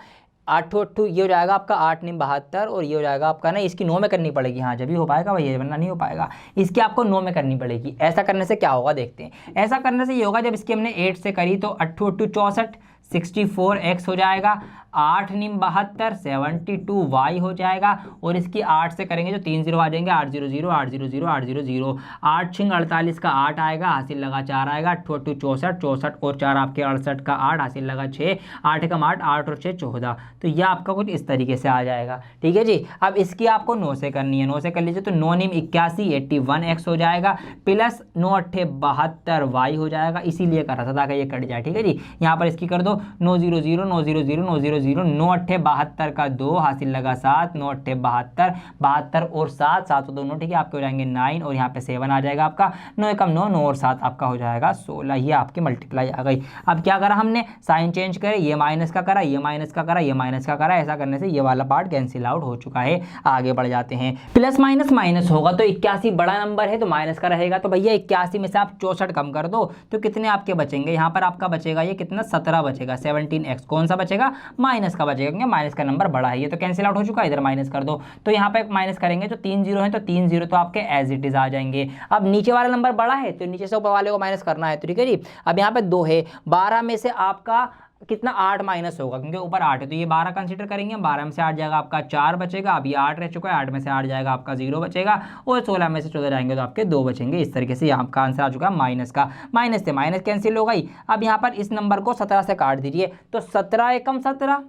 A: 8 ये हो जाएगा आपका 8 निम 72, और ये हो जाएगा आपका ना, इसकी 9 में करनी पड़ेगी, हाँ जब ही हो पाएगा भाई, वरना नहीं हो पाएगा, इसकी आपको 9 में करनी पड़ेगी। ऐसा करने से क्या होगा देखते हैं। ऐसा करने से ये होगा, जब इसकी हमने 8 से करी तो 8 8 64 64x हो जाएगा, 8 निम 72 72y हो जाएगा, और इसकी 8 से करेंगे तो 3 0 आ जाएंगे, 8 0 0 8 0 0 8 0 0, 8 6 48 का 8 आएगा, हासिल लगा 4 आएगा, 8 8 64 64 और 4 आपके 68 का 8, हासिल लगा 6, 8 कम 8 8 और 6 14। तो यह आपका कुछ इस तरीके से आ जाएगा, ठीक है जी। अब इसकी आपको 9 से करनी है, 9 से कर लीजिए तो 9 निम 81 81x हो जाएगा, प्लस 9 8 72y हो जाएगा, इसीलिए करा था ताकि ये कट जाए, ठीक है जी। यहाँ पर इसकी कर दो 9 0 0 9 0 0 9 0 0 9 8 72 का 2, हासिल लगा 7, 9 8 72 72 और 7 7 दोनों, ठीक है, आपके हो जाएंगे 9, और यहाँ पे 7 आ जाएगा आपका, 9 एकम 9 9 और 7 आपका हो जाएगा 16। ये आपकी मल्टीप्लाई आ गई। अब क्या करा हमने, साइन चेंज करे, ये माइनस का करा, ये माइनस का करा, ये माइनस का करा, ऐसा करने से ये वाला पार्ट कैंसिल आउट हो चुका है। आगे बढ़ जाते हैं, प्लस माइनस माइनस होगा तो 81 बड़ा नंबर है तो माइनस का रहेगा, तो भैया 81 में से आप 64 कम कर दो तो कितने आपके बचेंगे, यहाँ पर आपका बचेगा ये कितना, 17 बचेगा, 17x कौन सा बचेगा, माइनस का बचेगा, क्योंकि माइनस का नंबर बड़ा है, ये तो कैंसिल आउट हो चुका है, इधर माइनस कर दो। तो यहाँ पे माइनस करेंगे तो 3 0 है, तो 3 0 तो आपके एज इट इज आ जाएंगे। अब नीचे वाला नंबर बड़ा है तो नीचे से ऊपर वाले को माइनस करना है, तो ठीक है जी। अब यहाँ पे 2 है, 12 में से आपका कितना 8 माइनस होगा, क्योंकि ऊपर 8 है तो ये 12 कंसीडर करेंगे, 12 में से 8 जाएगा आपका 4 बचेगा, अब ये 8 रह चुका है, 8 में से 8 जाएगा आपका 0 बचेगा, और 16 में से 14 जाएंगे तो आपके 2 बचेंगे। इस तरीके से यहाँ आपका आंसर आ चुका है माइनस का, माइनस से माइनस कैंसिल हो गई। अब यहाँ पर इस नंबर को 17 से काट दीजिए, तो 17 एकम 17,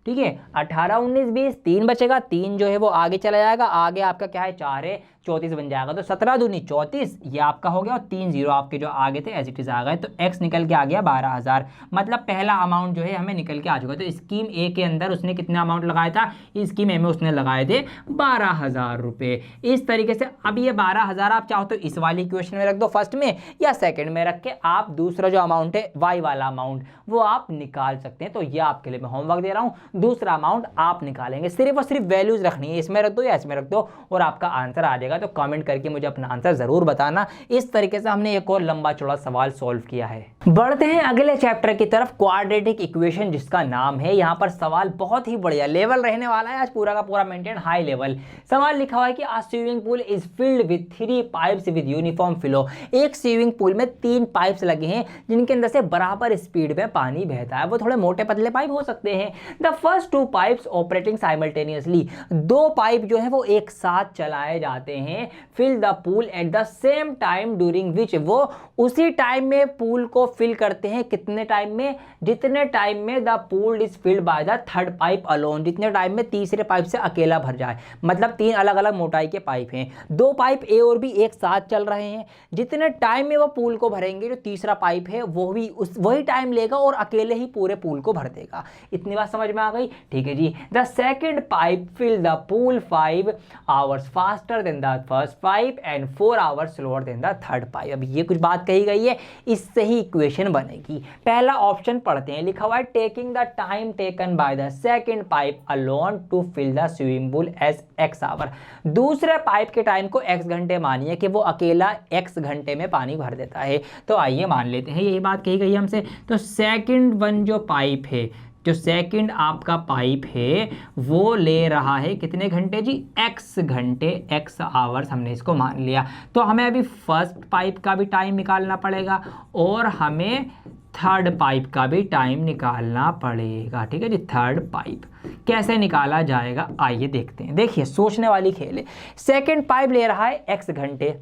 A: ठीक है, 18 19 20, 3 बचेगा, 3 जो है वो आगे चला जाएगा, आगे आपका क्या है 4 है, 34 बन जाएगा, तो 17 दूनी 34 ये आपका हो गया, और 3 0 आपके जो आगे थे एज इट इज आ गए, तो x निकल के आ गया 12,000। मतलब पहला अमाउंट जो है हमें निकल के आ चुका है। तो स्कीम ए के अंदर उसने कितना अमाउंट लगाया था, स्कीम ए में उसने लगाए थे 12,000 रुपये। इस तरीके से अब ये 12,000 आप चाहो तो इस वाली इक्वेशन में रख दो फर्स्ट में, या सेकंड में रख के आप दूसरा जो अमाउंट है वाई वाला अमाउंट वो आप निकाल सकते हैं। तो ये आपके लिए मैं होमवर्क दे रहा हूँ, दूसरा अमाउंट आप निकालेंगे, सिर्फ और सिर्फ वैल्यूज रखनी है, इसमें रख दो या इसमें रख दो और आपका आंसर आ जाएगा। तो कमेंट करके मुझे अपना आंसर जरूर बताना। इस तरीके से हमने एक और लंबा चौड़ा सवाल सॉल्व किया है। बढ़ते हैं अगले चैप्टर की तरफ, क्वाड्रेटिक इक्वेशन जिसका नाम है। यहाँ पर सवाल बहुत ही बढ़िया लेवल रहने वाला है आज, पूरा का पूरा मेंटेन हाई लेवल। सवाल लिखा हुआ है कि a swimming pool is filled with 3 pipes with uniform flow. एक स्विमिंग पूल में 3 पाइप्स लगे हैं जिनके अंदर से बराबर स्पीड में पानी बहता है। वो थोड़े मोटे पतले पाइप हो सकते हैं। The first 2 pipes operating simultaneously, 2 pipe जो है वो एक साथ चलाए जाते हैं fill the pool at the same time during which, वो उसी टाइम में पूल को फिल करते हैं। कितने टाइम में? जितने टाइम में the pool is filled by the third pipe alone, जितने टाइम में तीसरे पाइप से अकेला भर जाए। मतलब 3 अलग अलग मोटाई के पाइप हैं, 2 पाइप ए और बी एक साथ चल रहे हैं। जितने टाइम में वो पूल को भरेंगे, जो तीसरा पाइप है वो भी वही टाइम लेगा और अकेले ही पूरे पूल को भर देगा। इतनी बात समझ में आ गई? ठीक है जी। The second pipe fill the pool 5 hours faster than the first pipe and 4 hours slower than the third pipe. अब ये कुछ बात कही गई है, इससे ही इक्वेशन बनेगी। पहला ऑप्शन पढ़ते हैं, लिखा हुआ है taking the time taken by the second pipe alone to fill the swimming pool as x hour. दूसरे पाइप के टाइम को x घंटे मानिए कि वो अकेला x घंटे में पानी भर देता है। तो आइए मान लेते हैं, यही बात कही गई हमसे। तो सेकंड वन जो पाइप है, जो सेकंड आपका पाइप है वो ले रहा है कितने घंटे जी? x घंटे, x आवर्स हमने इसको मान लिया। तो हमें अभी फर्स्ट पाइप का भी टाइम निकालना पड़ेगा और हमें थर्ड पाइप का भी टाइम निकालना पड़ेगा। ठीक है जी। थर्ड पाइप कैसे निकाला जाएगा आइए देखते हैं। देखिए सोचने वाली खेल है। सेकंड पाइप ले रहा है x घंटे,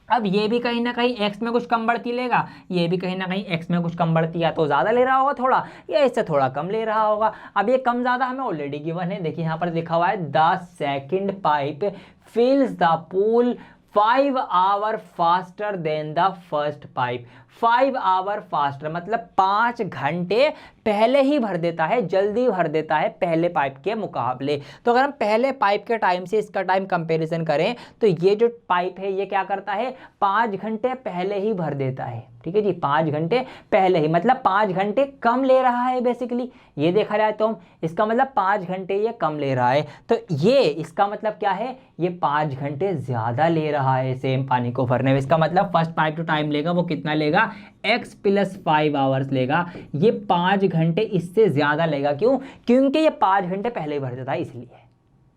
A: अब ये भी कहीं ना कहीं x में कुछ कम बढ़ती लेगा, ये भी कहीं ना कहीं x में कुछ कम बढ़ती, या तो ज़्यादा ले रहा होगा थोड़ा, या इससे थोड़ा कम ले रहा होगा। अब ये कम ज़्यादा हमें ऑलरेडी गिवन है। देखिए यहाँ पर लिखा हुआ है the second pipe फिल्स the pool 5 our faster than the first pipe. 5 our faster मतलब 5 घंटे पहले ही भर देता है, जल्दी भर देता है पहले पाइप के मुकाबले। तो अगर हम पहले पाइप के टाइम से इसका टाइम कंपैरिजन करें तो ये जो पाइप है ये क्या करता है? 5 घंटे पहले ही भर देता है। ठीक है जी। 5 घंटे पहले ही मतलब 5 घंटे कम ले रहा है बेसिकली, ये देखा जाए तो हम, इसका मतलब 5 घंटे ये कम ले रहा है। तो ये इसका मतलब क्या है? ये 5 घंटे ज़्यादा ले रहा है सेम पानी को भरने में। इसका मतलब फर्स्ट पाइप जो टाइम लेगा वो कितना लेगा? x + 5 आवर्स लेगा। ये 5 घंटे इससे ज़्यादा लेगा। क्यों? क्योंकि ये 5 घंटे पहले भर देता है इसलिए।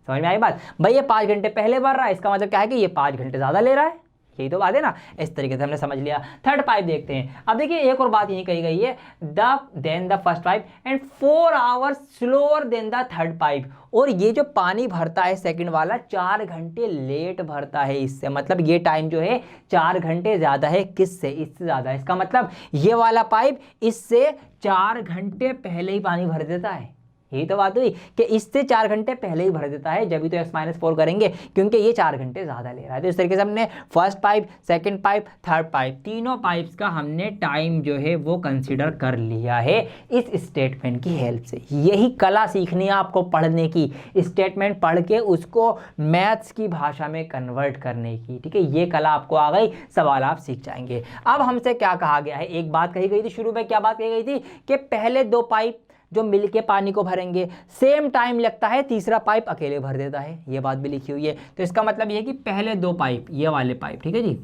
A: समझ में आई बात? भाई ये 5 घंटे पहले भर रहा है, इसका मतलब क्या है कि ये 5 घंटे ज़्यादा ले रहा है। यही तो बात है ना। इस तरीके से हमने समझ लिया। थर्ड पाइप देखते हैं। अब देखिए एक और बात यही कही गई है, then the first pipe and 4 hours slower than the third pipe. और ये जो पानी भरता है सेकंड वाला 4 घंटे लेट भरता है इससे, मतलब ये टाइम जो है 4 घंटे ज़्यादा है। किससे? इससे ज़्यादा। इसका मतलब ये वाला पाइप इससे 4 घंटे पहले ही पानी भर देता है। यही तो बात हुई कि इससे 4 घंटे पहले ही भर देता है, जब भी तो x-4 करेंगे क्योंकि ये 4 घंटे ज़्यादा ले रहा है। तो इस तरीके से हमने first pipe, second pipe, third pipe, तीनों पाइप्स का हमने टाइम जो है वो कंसीडर कर लिया है इस स्टेटमेंट की हेल्प से। यही कला सीखनी है आपको पढ़ने की, स्टेटमेंट पढ़ के उसको मैथ्स की भाषा में कन्वर्ट करने की। ठीक है, ये कला आपको आ गई, सवाल आप सीख जाएंगे। अब हमसे क्या कहा गया है? एक बात कही गई थी शुरू में, क्या बात कही गई थी कि पहले 2 पाइप जो मिलके पानी को भरेंगे सेम टाइम लगता है, तीसरा पाइप अकेले भर देता है। ये बात भी लिखी हुई है। तो इसका मतलब ये है कि पहले 2 पाइप, ये वाले पाइप, ठीक है जी,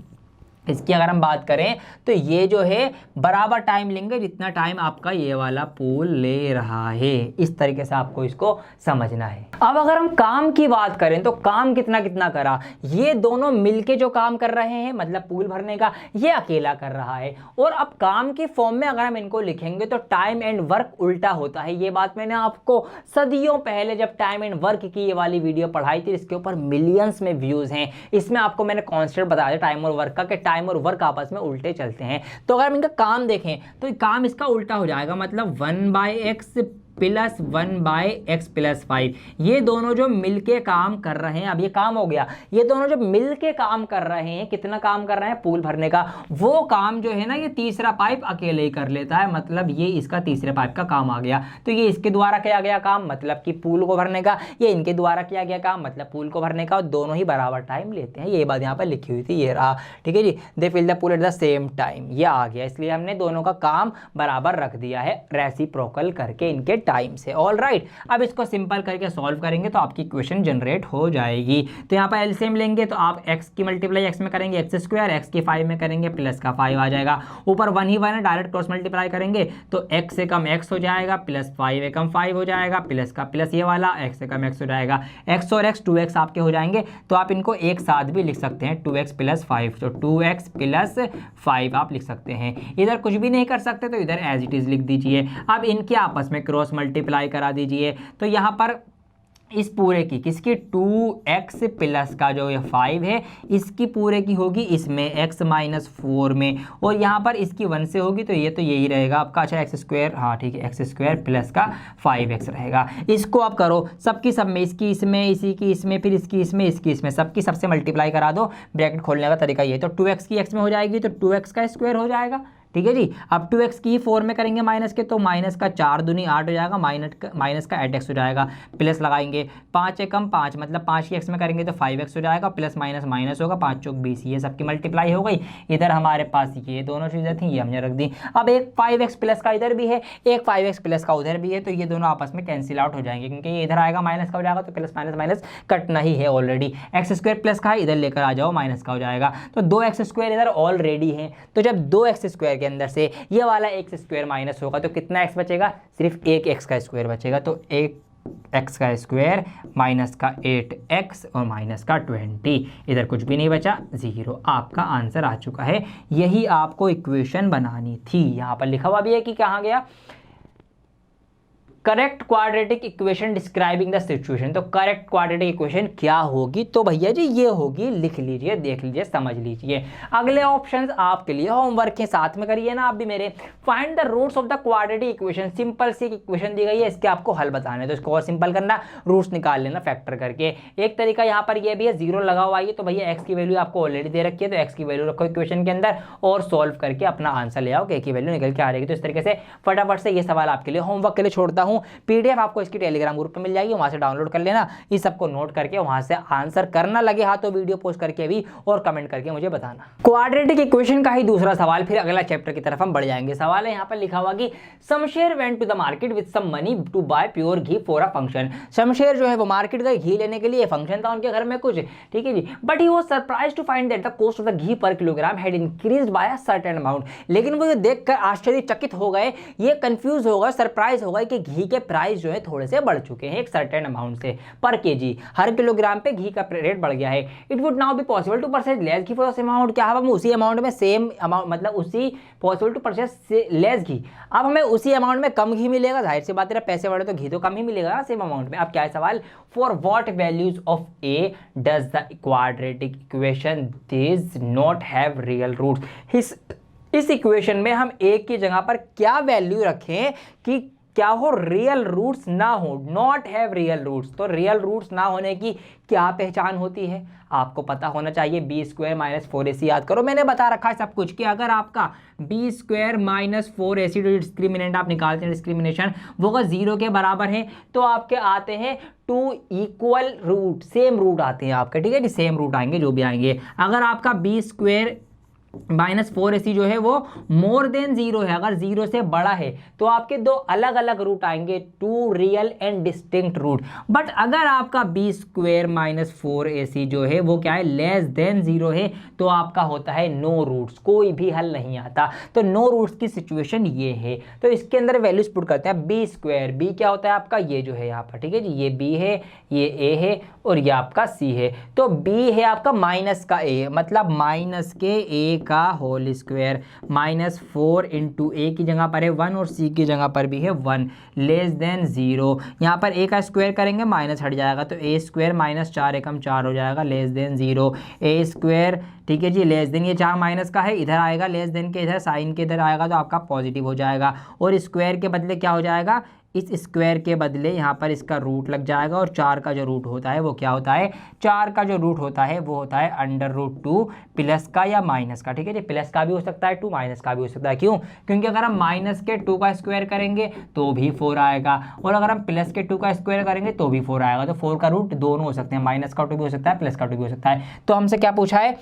A: इसकी अगर हम बात करें तो ये जो है बराबर टाइम लेंगे जितना टाइम आपका ये वाला पूल ले रहा है। इस तरीके से आपको इसको समझना है। अब अगर हम काम की बात करें तो काम कितना कितना करा, ये दोनों मिलके जो काम कर रहे हैं मतलब पूल भरने का, ये अकेला कर रहा है। और अब काम के फॉर्म में अगर हम इनको लिखेंगे तो टाइम एंड वर्क उल्टा होता है। ये बात मैंने आपको सदियों पहले जब टाइम एंड वर्क की ये वाली वीडियो पढ़ाई थी, इसके ऊपर मिलियंस में व्यूज हैं। इसमें आपको मैंने कॉन्सेप्ट बताया था टाइम और वर्क का, कि टाइम और वर्क आपस में उल्टे चलते हैं। तो अगर हम इनका काम देखें तो काम इसका उल्टा हो जाएगा, मतलब 1/x + 1/x + 5। ये दोनों जो मिलके काम कर रहे हैं, अब ये काम हो गया, ये दोनों जो मिलके काम कर रहे हैं, कितना काम कर रहे हैं पूल भरने का, वो काम जो है ना ये तीसरा पाइप अकेले ही कर लेता है। मतलब ये इसका तीसरे पाइप का काम आ गया। तो ये इसके द्वारा किया गया काम मतलब कि पूल को भरने का, ये इनके द्वारा किया गया काम मतलब पूल को भरने का, और दोनों ही बराबर टाइम लेते हैं। ये बात यहाँ पर लिखी हुई थी, ये रहा, ठीक है जी। They fill the pool at the same time, ये आ गया, इसलिए हमने दोनों का काम बराबर रख दिया है रेसिप्रोकल करके इनके टाइम से। ऑल राइट, अब इसको सिंपल करके सॉल्व करेंगे तो आपकी इक्वेशन जनरेट हो जाएगी। तो यहाँ पर एलसीएम लेंगे तो आप x की मल्टीप्लाई x में करेंगे x स्क्वायर, x की 5 में करेंगे प्लस का 5 आ जाएगा। ऊपर 1 ही 1 है, डायरेक्ट क्रॉस मल्टीप्लाई करेंगे तो x से कम x हो जाएगा, प्लस 5 से कम 5 हो जाएगा, प्लस का प्लस ये वाला x से कम x हो जाएगा। x और x 2x आपके हो जाएंगे। तो आप इनको एक साथ भी लिख सकते हैं, 2x + 5, तो 2x + 5 आप लिख सकते हैं। इधर कुछ भी नहीं कर सकते तो इधर एज इट इज लिख दीजिए। अब इनके आपस में क्रॉस मल्टीप्लाई करा दीजिए। तो यहाँ पर इस पूरे की किसकी 2x प्लस का जो ये 5 है इसकी पूरे की होगी इसमें x माइनस 4 में, और यहाँ पर इसकी 1 से होगी तो यही रहेगा आपका। अच्छा एक्स स्क्वायर, हाँ ठीक है, एक्स स्क्वायर प्लस का 5x रहेगा। इसको आप करो सबकी सब में, इसकी इसमें, इसी की इसमें, फिर इसकी इसमें, इसकी इसमें, सबकी सबसे मल्टीप्लाई करा दो। ब्रैकेट खोलने का तरीका ये, तो 2x की x में हो जाएगी तो 2x का स्क्वायर हो जाएगा, ठीक है जी। अब 2x की 4 में करेंगे माइनस के, तो माइनस का 4 दूनी 8 हो जाएगा, माइनस का 8x हो जाएगा। प्लस लगाएंगे 5 एकम 5, मतलब 5 की x में करेंगे तो 5x हो जाएगा, प्लस माइनस माइनस होगा, 5 चौक 20, ये सबकी मल्टीप्लाई हो गई। इधर हमारे पास ये दोनों चीज़ें थी, ये हमने रख दी। अब एक 5x प्लस का इधर भी है, एक 5x प्लस का उधर भी है, तो ये दोनों आपस में कैंसिल आउट हो जाएंगे, क्योंकि ये इधर आएगा माइनस का हो जाएगा, तो प्लस माइनस माइनस कटना ही है ऑलरेडी। एक्स स्क्वायर प्लस का है, इधर लेकर आ जाओ माइनस का हो जाएगा, तो 2x स्क्वायर इधर ऑलरेडी है। तो जब 2x स्क्वायर के अंदर से ये वाला x स्क्वायर माइनस होगा तो कितना x बचेगा, सिर्फ एक x का स्क्वायर बचेगा, तो एक x का स्क्वायर माइनस का 8x और माइनस का 20, इधर कुछ भी नहीं बचा, 0। आपका आंसर आ चुका है। यही आपको इक्वेशन बनानी थी। यहाँ पर लिखा हुआ भी है कि कहाँ गया, correct quadratic equation describing the situation. तो करेक्ट क्वाड्रेटिक इक्वेशन क्या होगी, तो भैया जी ये होगी, लिख लीजिए, देख लीजिए, समझ लीजिए। अगले ऑप्शंस आपके लिए होमवर्क के साथ में करिए ना आप भी मेरे। Find the roots of the quadratic equation. Simple सी इक्वेशन दी गई है, इसके आपको हल बताने हैं, तो इसको और सिंपल करना, रूट्स निकाल लेना फैक्टर करके। एक तरीका यहाँ पर ये भी है, 0 लगा हुआ है, तो भैया एक्स की वैल्यू आपको ऑलरेडी दे रखी है, तो एक्स की वैल्यू रखो इक्वेशन के अंदर और सॉल्व करके अपना आंसर ले आओ, के की वैल्यू निकल के आ जाएगी। तो इस तरीके से फटाफट से ये सवाल आपके लिए होमवर्क के लिए छोड़ता हूँ। पीडीएफ आपको इसकी टेलीग्राम ग्रुप पे मिल जाएगी, वहां से डाउनलोड कर लेना, इस सबको नोट करके वहां से आंसर करना लगे हाथ तो वीडियो पोस्ट करके भी और कमेंट करके मुझे बताना। क्वाड्रेटिक इक्वेशन का ही दूसरा सवाल, फिर अगला चैप्टर की तरफ हम बढ़ जाएंगे। सवाल है यहाँ पर लिखा हुआ कि Shamsher went to the market with some money to buy pure ghee for a function. Shamsher जो है वो मार्केट गए घी लेने के लिए, फंक्शन था उनके घर में कुछ, ठीक है जी। But he was surprised to find that the cost of the ghee per kilogram had increased by a certain amount. लेकिन वो ये देखकर आश्चर्यचकित हो गए, ये कंफ्यूज हो गए, सरप्राइज हो गए कि घी के प्राइस जो है थोड़े से बढ़ चुके हैं एक सर्टेन अमाउंट से, पर केजी, हर किलोग्राम पे घी का रेट बढ़ गया है। It would now be possible to purchase less ghee for the same amount. क्या हम उसी अमाउंट में सेम अमाउंट, मतलब उसी possible to purchase less ghee, अब हमें उसी अमाउंट में कम घी मिलेगा, जाहिर सी बात है पैसे बढ़े तो घी तो कम ही मिलेगा ना सेम अमाउंट में। अब क्या है सवाल, for what values of a does the quadratic equation this not have real roots. इस इक्वेशन में हम ए की जगह पर क्या वैल्यू रखें कि क्या हो, रियल रूट्स ना हो, नॉट हैव रियल रूट्स। तो रियल रूट्स ना होने की क्या पहचान होती है, आपको पता होना चाहिए। बी स्क्वायर माइनस 4ac याद करो, मैंने बता रखा है सब कुछ कि अगर आपका बी स्क्वायर माइनस 4ac जो डिस्क्रिमिनेंट आप निकालते हैं डिस्क्रिमिनेशन, वो अगर 0 के बराबर है तो आपके आते हैं 2 इक्वल रूट, सेम रूट आते हैं आपके, ठीक है जी, सेम रूट आएंगे जो भी आएंगे। अगर आपका बी स्क्वायर माइनस 4ac जो है वो मोर देन 0 है, अगर 0 से बड़ा है तो आपके दो अलग अलग रूट आएंगे, 2 real and distinct root. But अगर आपका बी स्क्वायर माइनस 4ac जो है वो क्या है, लेस देन 0 है, तो आपका होता है नो रूट्स, कोई भी हल नहीं आता। तो नो रूट्स की सिचुएशन ये है, तो इसके अंदर वैल्यूज पुट करते हैं। बी स्क्वायर, बी क्या होता है आपका, ये जो है यहाँ पर, ठीक है जी, ये बी है, ये ए है और ये आपका सी है। तो बी है आपका माइनस का ए, मतलब माइनस के ए का होल स्क्वायर, माइनस 4 इंटू ए की जगह पर है 1 और सी की जगह पर भी है 1, लेस देन 0। यहाँ पर ए का स्क्वायर करेंगे माइनस हट जाएगा, तो ए स्क्वायर माइनस 4 एकम 4 हो जाएगा, लेस देन 0। ए स्क्वायर, ठीक है जी, लेस देन, ये 4 माइनस का है, इधर आएगा लेस देन के, इधर साइन के इधर आएगा तो आपका पॉजिटिव हो जाएगा। और स्क्वायर के बदले क्या हो जाएगा, इस स्क्वायर के बदले यहाँ पर इसका रूट लग जाएगा, और 4 का जो रूट होता है वो क्या होता है, 4 का जो रूट होता है वो होता है √2 प्लस का या माइनस का, ठीक है जी। प्लस का भी हो सकता है 2, माइनस का भी हो सकता है। क्यों, क्योंकि अगर हम माइनस के 2 का स्क्वायर करेंगे तो भी 4 आएगा, और अगर हम प्लस के 2 का स्क्वायर करेंगे तो भी 4 आएगा। तो 4 का रूट दोनों हो सकते हैं, माइनस का 2 भी हो सकता है, प्लस का 2 भी हो सकता है। तो हमसे क्या पूछा है,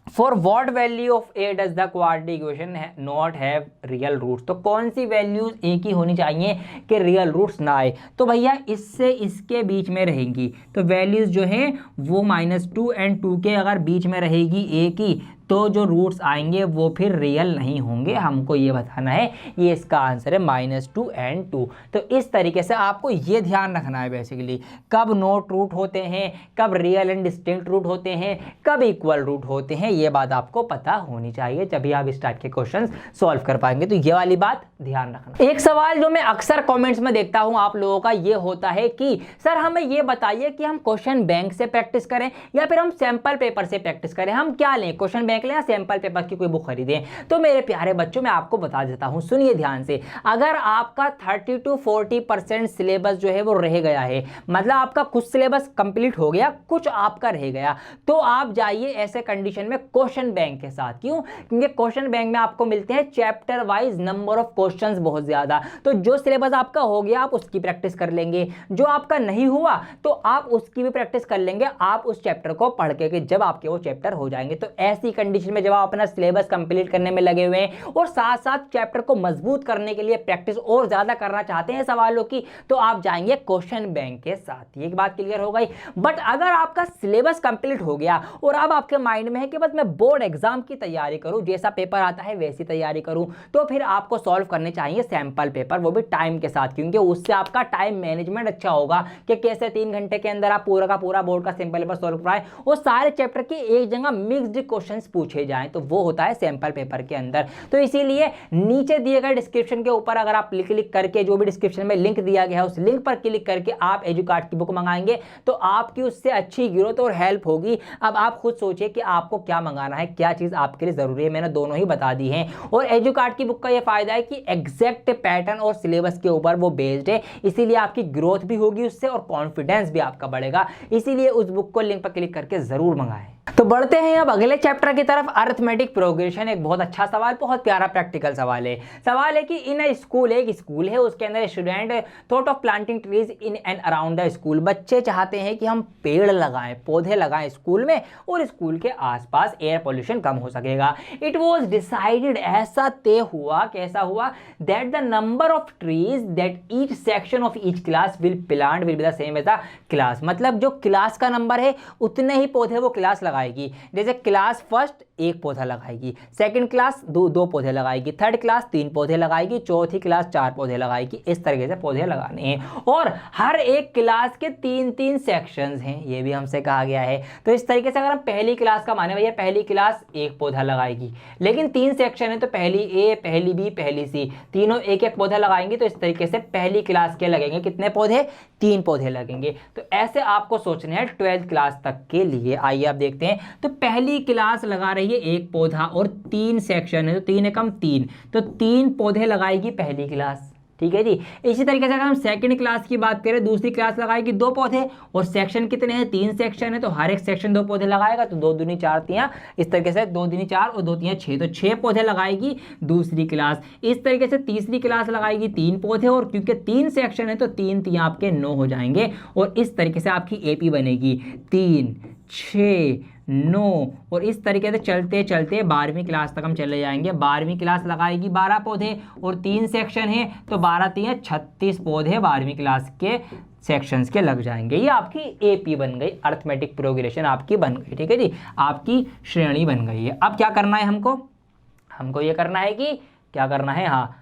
A: for what value of a does the quadratic equation not have real roots. तो कौन सी वैल्यूज ए की होनी चाहिए कि रियल रूट्स ना आए, तो भैया इससे इसके बीच में रहेंगी। तो वैल्यूज जो है वो -2 और 2 के अगर बीच में रहेगी ए की, तो जो रूट्स आएंगे वो फिर रियल नहीं होंगे, हमको ये बताना है। ये इसका आंसर है -2 and 2। तो इस तरीके से आपको ये ध्यान रखना है बेसिकली, कब नोट रूट होते हैं, कब रियल एंड डिस्टिंक्ट रूट होते हैं, कब इक्वल रूट होते हैं, ये बात आपको पता होनी चाहिए, जब आप इस टाइप के क्वेश्चन सॉल्व कर पाएंगे। तो ये वाली बात ध्यान रखना। एक सवाल जो मैं अक्सर कमेंट्स में देखता हूं आप लोगों का, ये होता है कि सर हमें ये बताइए कि हम क्वेश्चन बैंक से प्रैक्टिस करें या फिर हम सैंपल पेपर से प्रैक्टिस करें, हम क्या लें, क्वेश्चन बैंक लें या सैंपल पेपर की कोई बुक खरीदें। तो मेरे प्यारे बच्चों, मैं आपको बता देता हूं, सुनिए ध्यान से। अगर आपका 30 to 40% सिलेबस जो है वो रह गया है, मतलब आपका कुछ सिलेबस कंप्लीट हो गया, कुछ आपका रह गया, तो आप जाइए ऐसे कंडीशन में क्वेश्चन बैंक के साथ। क्यों? क्योंकि क्वेश्चन बैंक में आपको मिलते हैं chapter wise number of questions बहुत ज्यादा। तो जो सिलेबस आपका हो गया आप उसकी प्रैक्टिस कर लेंगे, जो आपका नहीं हुआ तो आप उसकी भी प्रैक्टिस कर लेंगे, आप उस चैप्टर को पढ़ के जब आपके वो चैप्टर हो जाएंगे। तो ऐसी कंडीशन में जब आप अपना सिलेबस कंप्लीट करने में लगे हुए हैं और साथ साथ चैप्टर को मजबूत करने के लिए प्रैक्टिस और ज्यादा करना चाहते हैं सवालों की, तो आप जाएंगे क्वेश्चन बैंक के साथ। ये बात क्लियर हो गई। बट अगर आपका सिलेबस कंप्लीट हो गया और अब आपके माइंड में है कि बस मैं बोर्ड एग्जाम की तैयारी करूं, जैसा पेपर आता है वैसी तैयारी करूं, तो फिर आपको सॉल्व करने चाहिए सैंपल पेपर, वो भी टाइम के साथ, क्योंकि उससे आपका टाइम मैनेजमेंट अच्छा होगा कि कैसे 3 घंटे के अंदर आप पूरा का पूरा बोर्ड का सैंपल पेपर सॉल्व कराएं और सारे चैप्टर के एक जगह मिक्स्ड क्वेश्चंस पूछे जाएं, तो वो होता है सैंपल पेपर के अंदर। तो इसीलिए नीचे दिए गए डिस्क्रिप्शन के ऊपर अगर आप क्लिक करके, जो भी डिस्क्रिप्शन में लिंक दिया गया है उस लिंक पर क्लिक करके आप एजुकार्ट की बुक मंगाएंगे तो आपकी उससे अच्छी ग्रोथ और हेल्प होगी। अब आप खुद सोचिए कि आपको क्या मंगाना है, क्या चीज आपके लिए जरूरी है, मैंने दोनों ही बता दी है। और एजुकार्ट की बुक का यह फायदा है कि एग्जैक्ट पैटर्न और सिलेबस के ऊपर वो बेस्ड है, इसीलिए आपकी ग्रोथ भी होगी उससे और कॉन्फिडेंस भी आपका बढ़ेगा। इसीलिए उस बुक को लिंक पर क्लिक करके जरूर मंगाएं। तो बढ़ते हैं अब अगले चैप्टर की तरफ, अरिथमेटिक प्रोग्रेशन। एक बहुत अच्छा सवाल, बहुत प्यारा प्रैक्टिकल सवाल है। सवाल है कि इन अ स्कूल, एक स्कूल है, उसके अंदर student thought of planting trees in and around the school. बच्चे चाहते हैं कि हम पेड़ लगाएं, पौधे लगाएं स्कूल में और स्कूल के आसपास एयर पोल्यूशन कम हो सकेगा। इट वाज डिसाइडेड, ऐसा तय हुआ, कैसा हुआ, that the number of trees that each section of each class will plant will be the same as the class. मतलब जो क्लास का नंबर है उतने ही पौधे वो क्लास लगाएगी। जैसे क्लास फर्स्ट 1 पौधा लगाएगी, सेकंड क्लास 2 पौधे लगाएगी, थर्ड क्लास 3 पौधे लगाएगी, चौथी क्लास 4 पौधे लगाएगी। इस तरीके से पौधे लगाने हैं और हर एक क्लास के 3-3 सेक्शंस हैं, ये भी हमसे कहा गया है। तो इस तरीके से अगर हम पहली क्लास का माने, भैया पहली क्लास 1 पौधा लगाएगी, लेकिन 3 सेक्शन है तो पहली ए, पहली बी, पहली सी, तीनों 1-1 पौधा लगाएंगे। तो इस तरीके से पहली क्लास के लगेंगे कितने पौधे? 3 पौधे लगेंगे। तो ऐसे आपको सोचना है 12th क्लास तक के लिए। आइए आप देखते हैं। तो पहली क्लास लगा रही है 1 पौधा और 3 सेक्शन है, तो 3 एकम 3, तो 3 पौधे लगाएगी पहली क्लास। ठीक है जी। इसी तरीके से अगर हम सेकंड क्लास की बात करें, दूसरी क्लास लगाएगी 2 पौधे और सेक्शन कितने हैं? 3 सेक्शन है, तो हर एक सेक्शन 2 पौधे लगाएगा, तो 2 दूनी 4 तियां, इस तरीके से 2 दूनी 4 और 2 तियां 6, तो 6 पौधे लगाएगी दूसरी क्लास। इस तरीके से तीसरी क्लास लगाएगी 3 पौधे और क्योंकि 3 सेक्शन है तो 3 तियां आपके 9 हो जाएंगे और इस तरीके से आपकी एपी बनेगी 3, 6, 9 और इस तरीके से चलते चलते 12वीं क्लास तक हम चले जाएंगे। 12वीं क्लास लगाएगी 12 पौधे और 3 सेक्शन है तो 12 तियां 36 पौधे 12वीं क्लास के सेक्शंस के लग जाएंगे। ये आपकी एपी बन गई, अरिथमेटिक प्रोग्रेशन आपकी बन गई। ठीक है जी, आपकी श्रेणी बन गई है। अब क्या करना है हमको ये करना है कि क्या करना है, हाँ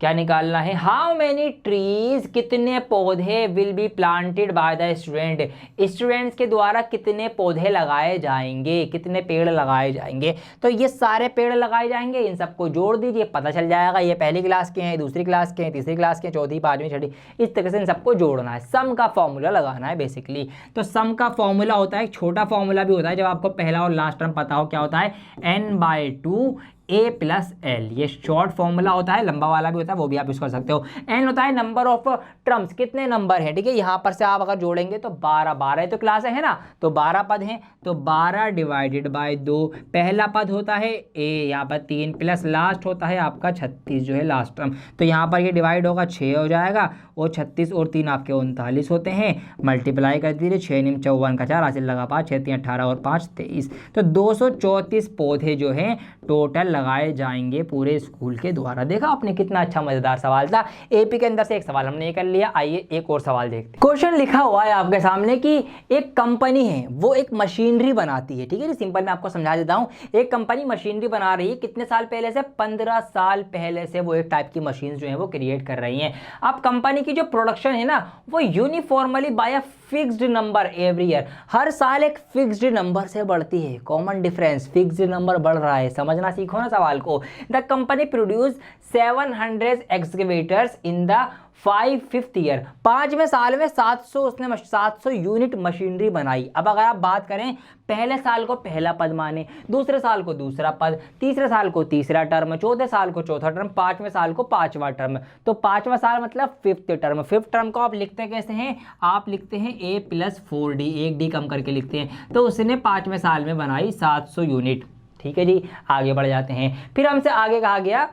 A: क्या निकालना है, हाउ मेनी ट्रीज, कितने पौधे will be planted by the student, students के द्वारा कितने पौधे लगाए जाएंगे, कितने पेड़ लगाए जाएंगे। तो ये सारे पेड़ लगाए जाएंगे, इन सबको जोड़ दीजिए, पता चल जाएगा ये पहली क्लास के हैं, दूसरी क्लास के हैं, तीसरी क्लास के हैं, चौथी, 5वीं, 6वीं, इस तरह से इन सबको जोड़ना है। सम का फॉर्मूला लगाना है बेसिकली। तो सम का फॉर्मूला होता है, एक छोटा फॉर्मूला भी होता है, जब आपको पहला और लास्ट टर्म पता हो क्या होता है, n/2 a + l। ये शॉर्ट फॉर्मूला होता है, लंबा वाला भी होता है, वो भी आप यूज कर सकते हो। n होता है नंबर ऑफ टर्म्स, कितने नंबर है। ठीक है, यहाँ पर से आप अगर जोड़ेंगे तो 12 तो क्लास है ना, तो 12 पद हैं, तो 12 / 2, पहला पद होता है a, यहाँ पर 3 प्लस लास्ट होता है आपका 36 जो है लास्ट टर्म, तो यहाँ पर ये डिवाइड होगा 6 हो जाएगा और 36 और 3 आपके 39 होते हैं। मल्टीप्लाई कर दीजिए, 6 निम 54 का 4 हासिल लगा 5, 6 3 18 और 5 23। तो 234 पौधे जो हैं टोटल लगाए जाएंगे पूरे स्कूल के द्वारा। देखा आपने कितना अच्छा मजेदार सवाल था। एपी के अंदर से एक सवाल हमने ये कर लिया। आइए एक और सवाल देखते हैं। क्वेश्चन लिखा हुआ है आपके सामने कि एक कंपनी है वो एक मशीनरी बनाती है, ठीक है जी, सिंपल मैं आपको समझा देता हूं। एक कंपनी मशीनरी बना रही है, कितने साल पहले से? 15 साल पहले से वो एक टाइप की मशीन जो है वो क्रिएट कर रही हैं। अब कंपनी की जो प्रोडक्शन है ना वो uniformly by a fixed number every year, हर साल एक फिक्स्ड नंबर से बढ़ती है। कॉमन डिफरेंस, फिक्स्ड नंबर बढ़ रहा है, समझना सीखो ना सवाल को। The company produce 700 excavators in the 5th year, 5वें साल में 700 यूनिट मशीनरी बनाई। अब अगर आप बात करें, पहले साल को पहला पद माने, दूसरे साल को दूसरा पद, तीसरे साल को तीसरा टर्म, चौथे साल को चौथा टर्म, 5वें साल को 5वां टर्म। तो 5वां साल मतलब 5th टर्म। 5th टर्म को आप लिखते कैसे हैं? आप लिखते हैं a + 4d, एक डी कम करके लिखते हैं। तो उसने 5वें साल में बनाई 700 यूनिट। ठीक है जी, आगे बढ़ जाते हैं। फिर हमसे आगे कहा गया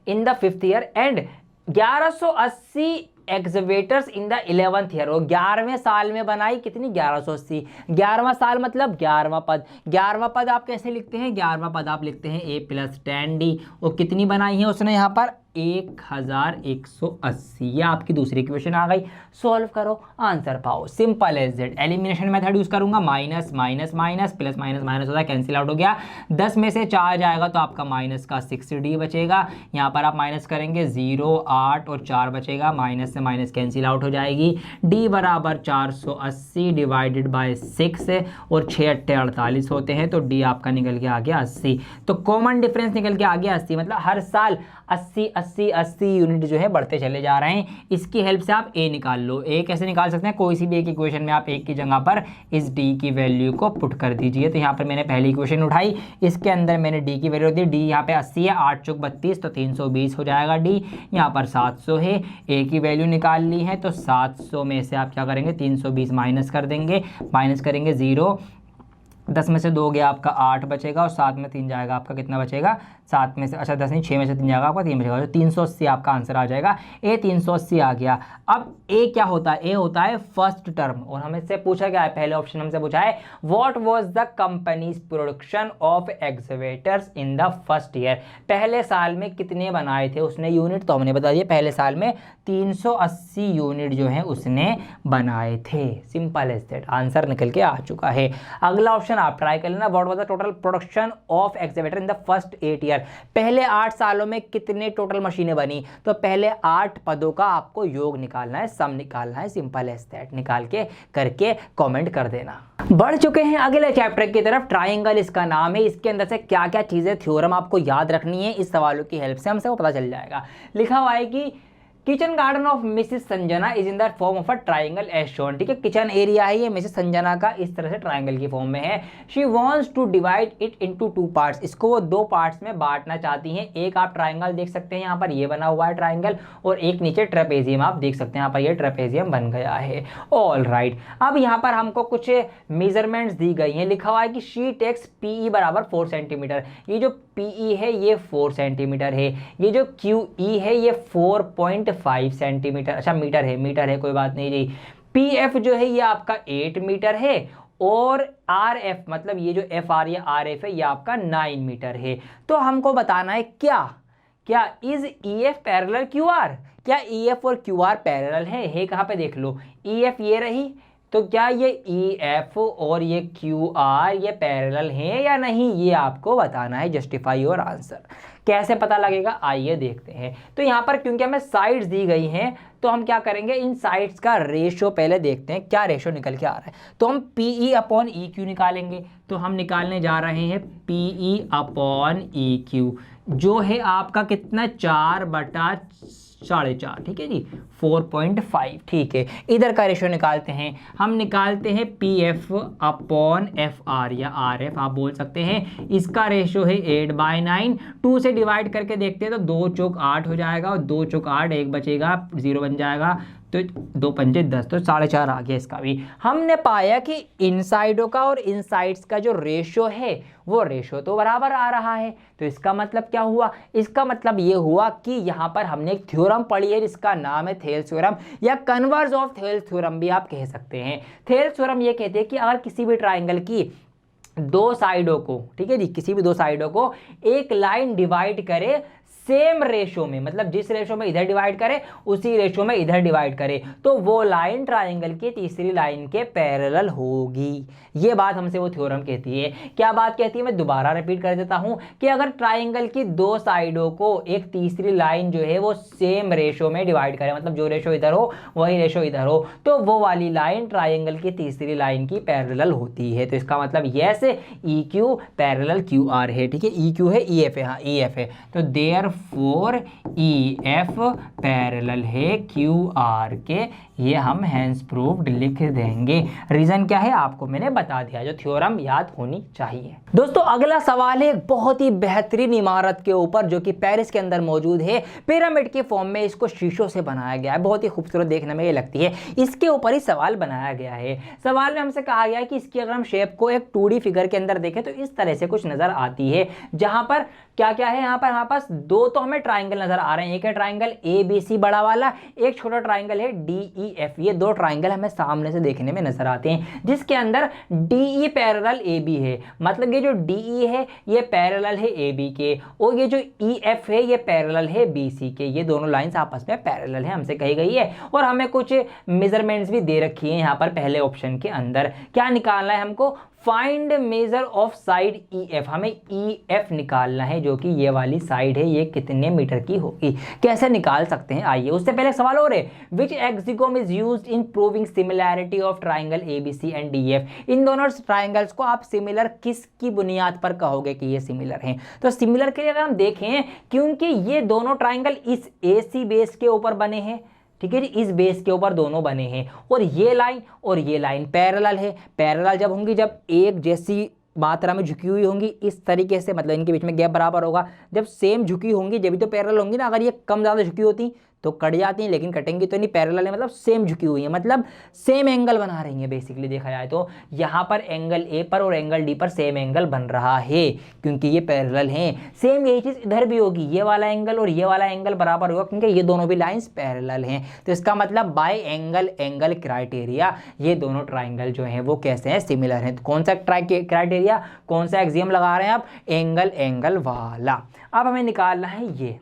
A: इन the 5th year and 1180 excavators in the 11th year, और 11वें साल में बनाई कितनी? 1180। 11वां साल मतलब 11वां पद। 11वां पद आप कैसे लिखते हैं? 11वां पद आप लिखते हैं a + 10d, और कितनी बनाई है उसने यहाँ पर? 1180। ये आपकी दूसरी इक्वेशन आ गई। सॉल्व करो, आंसर पाओ, simple as that. Elimination method use करूंगा, minus minus minus plus minus minus होता है, कैंसिल आउट हो गया। 10 में से 4 जाएगा तो आपका माइनस का 6d बचेगा। यहाँ पर आप माइनस करेंगे 0 8 और 4 बचेगा, माइनस से माइनस कैंसिल आउट हो जाएगी। d बराबर 480 डिवाइडेड बाय 6 और 6 8 48 होते हैं, तो d आपका निकल के आ गया 80। तो कॉमन डिफरेंस निकल के आ गया 80, मतलब हर साल 80 यूनिट जो है बढ़ते चले जा रहे हैं। इसकी हेल्प से आप a निकाल लो। a कैसे निकाल सकते हैं? कोई सी भी एक इक्वेशन में आप एक की जगह पर इस d की वैल्यू को पुट कर दीजिए। तो यहाँ पर मैंने पहली इक्वेशन उठाई, इसके अंदर मैंने d की वैल्यू दी। d यहाँ पे 80 है, 8 चौक 32 तो 320 हो जाएगा d। यहाँ पर 700 है, a की वैल्यू निकाल ली है, तो 700 में से आप क्या करेंगे? 320 माइनस कर देंगे, माइनस करेंगे 0, 10 में से 2 गया आपका 8 बचेगा, और 7 में 3 जाएगा आपका कितना बचेगा? 7 में से, अच्छा 10 नहीं 6 में से 3 जाएगा आपका 3 बचेगा, तो 380 आपका आंसर आ जाएगा। ए 380 आ गया। अब ए क्या होता है? ए होता है फर्स्ट टर्म, और हमें से पूछा गया है, पहले ऑप्शन हमसे पूछा है what was the companies production of excavators in the first year, पहले साल में कितने बनाए थे उसने यूनिट? तो हमने बता दिया पहले साल में 380 यूनिट जो है उसने बनाए थे। सिंपल एज दैट, आंसर निकल के आ चुका है। अगला ऑप्शन आप ट्राई कर लेना, what was the total production of excavator in the first 8 year, पहले 8 सालों में कितने टोटल मशीनें बनी? तो पहले 8 पदों का आपको योग निकालना है, सम निकालना है। सिंपल एज दैट, निकाल के करके कमेंट कर देना। बढ़ चुके हैं अगले चैप्टर की तरफ। ट्राइंगल इसका नाम है। इसके अंदर से क्या क्या चीजें थ्योरम आपको याद रखनी है, इस सवालों की हेल्प से हमसे वो पता चल जाएगा। लिखा हुआ है कि kitchen garden of Mrs Sanjana is in the form of a triangle as shown. ठीक है, किचन एरिया है ये मिसेस संजना का, इस तरह से ट्राइंगल की फॉर्म में है। She wants to divide it into 2 parts, इसको वो 2 पार्ट्स में बांटना चाहती हैं। एक आप ट्राइंगल देख सकते हैं, यहाँ पर ये बना हुआ है ट्राइंगल, और एक नीचे ट्रेपेजियम आप देख सकते हैं, यहाँ पर ये ट्रेपेजियम बन गया है। ऑल राइट, अब यहाँ पर हमको कुछ मेजरमेंट्स दी गई हैं। लिखा हुआ है कि शी टेक्स PE बराबर 4 सेंटीमीटर। ये जो PE है ये 4 सेंटीमीटर है, ये जो QE है ये 4.5 सेंटीमीटर, अच्छा मीटर है कोई बात नहीं जी। PF जो है ये आपका 8 मीटर है, और RF मतलब ये जो FR या RF है ये आपका 9 मीटर है। तो हमको बताना है क्या इज EF पैरेलल QR, क्या EF और QR पैरेलल है कहाँ पे? देख लो, EF ये रही, तो क्या ये EF और ये QR ये पैरेलल हैं या नहीं, ये आपको बताना है। Justify your answer. कैसे पता लगेगा? आइए देखते हैं। तो यहाँ पर क्योंकि हमें साइड्स दी गई हैं, तो हम क्या करेंगे, इन साइड्स का रेशो पहले देखते हैं क्या रेशो निकल के आ रहा है। तो हम PE/EQ निकालेंगे। तो हम निकालने जा रहे हैं PE/EQ, जो है आपका कितना? 4/4.5, ठीक है जी, 4.5। ठीक है, इधर का रेशो निकालते हैं। हम निकालते हैं PF/FR या RF आप बोल सकते हैं। इसका रेशो है 8/9। 2 से डिवाइड करके देखते हैं तो 2 चौक 8 हो जाएगा, और 2 चौक 8, 1 बचेगा, 0 बन जाएगा। तो 2 पंजे 10, तो 4.5 आ गया इसका भी। हमने पाया कि इन साइडों का और इन साइड्स का जो रेशो है वो रेशो तो बराबर आ रहा है। तो इसका मतलब क्या हुआ, इसका मतलब ये हुआ कि यहाँ पर हमने एक थ्योरम पढ़ी है जिसका नाम है थेल्स थ्योरम, या कन्वर्स ऑफ थेल्स थ्योरम भी आप कह सकते हैं। थेल्स थ्योरम ये कहते हैं कि अगर किसी भी ट्राइंगल की 2 साइडों को, ठीक है जी, किसी भी 2 साइडों को एक लाइन डिवाइड करे सेम रेशो में, मतलब जिस रेशो में इधर डिवाइड करे उसी रेशो में इधर डिवाइड करे, तो वो लाइन ट्राइंगल की तीसरी लाइन के पैरेलल होगी। ये बात हमसे वो थ्योरम कहती है। क्या बात कहती है, मैं दोबारा रिपीट कर देता हूं कि अगर ट्राइंगल की 2 साइडों को एक तीसरी लाइन जो है वो सेम रेशो में डिवाइड करे, मतलब जो रेशो इधर हो वही रेशो इधर हो, तो वो वाली लाइन ट्राइंगल की तीसरी लाइन की पैरेलल होती है। तो इसका मतलब yes E Q parallel Q R है, ठीक है, ई क्यू है ई एफ है, हाँ ई एफ है, तो therefore E F parallel है क्यू आर के, ये हम हैंस प्रूव्ड लिख देंगे। रीजन क्या है आपको मैंने बता दिया, जो थ्योरम याद होनी चाहिए। दोस्तों अगला सवाल है एक बहुत ही बेहतरीन इमारत के ऊपर जो कि पेरिस के अंदर मौजूद है, पिरामिड के फॉर्म में, इसको शीशों से बनाया गया है, बहुत ही खूबसूरत देखने में ये लगती है, इसके ऊपर ही सवाल बनाया गया है। सवाल में हमसे कहा गया है कि इसकी अगर हम शेप को एक 2D फिगर के अंदर देखें तो इस तरह से कुछ नजर आती है, जहां पर क्या क्या है, यहाँ पर हमारे पास 2 तो हमें ट्राइंगल नजर आ रहे हैं, एक है ट्राइंगल ABC बड़ा वाला, एक छोटा ट्राइंगल है DEF। ये 2 ट्राइंगल हमें सामने से देखने में नजर आते हैं, जिसके अंदर DE पैरेलल AB है, मतलब ये जो DE है ये पैरेलल है AB के, और ये जो EF है ये पैरेलल है BC के। ये दोनों लाइंस आपस में पैरेलल है हमसे कही गई है, और हमें कुछ मेजरमेंट्स भी दे रखी है यहाँ पर पहले ऑप्शन के अंदर। क्या निकालना है हमको, find measure of side EF, हमें EF निकालना है जो कि ये वाली साइड है, ये कितने मीटर की होगी, कैसे निकाल सकते हैं आइए। उससे पहले सवाल और है, which axiom is used in proving similarity of triangle ABC and DF। इन दोनों ट्राइंगल्स को आप सिमिलर किसकी बुनियाद पर कहोगे कि ये सिमिलर हैं, तो सिमिलर के लिए अगर हम देखें, क्योंकि ये दोनों ट्राइंगल इस AC बेस के ऊपर बने हैं, ठीक है जी, इस बेस के ऊपर दोनों बने हैं, और ये लाइन पैरेलल है। पैरेलल जब होंगी, जब एक जैसी मात्रा में झुकी हुई होंगी इस तरीके से, मतलब इनके बीच में गैप बराबर होगा, जब सेम झुकी होंगी जब भी तो पैरेलल होंगी ना, अगर ये कम ज़्यादा झुकी होती तो कट जाती हैं, लेकिन कटेंगी तो नहीं, पैरेलल है मतलब सेम झुकी हुई है, मतलब सेम एंगल बना रही है बेसिकली देखा जाए तो। यहाँ पर एंगल A पर और एंगल D पर सेम एंगल बन रहा है क्योंकि ये पैरेलल हैं। सेम यही चीज़ इधर भी होगी, ये वाला एंगल और ये वाला एंगल बराबर होगा क्योंकि ये दोनों भी लाइंस पैरेलल हैं। तो इसका मतलब बाय एंगल क्राइटेरिया ये दोनों ट्राइंगल जो हैं वो कैसे हैं, सिमिलर हैं। तो कौन सा क्राइटेरिया, कौन सा एक्सियम लगा रहे हैं आप, एंगल वाला। अब हमें निकालना है ये,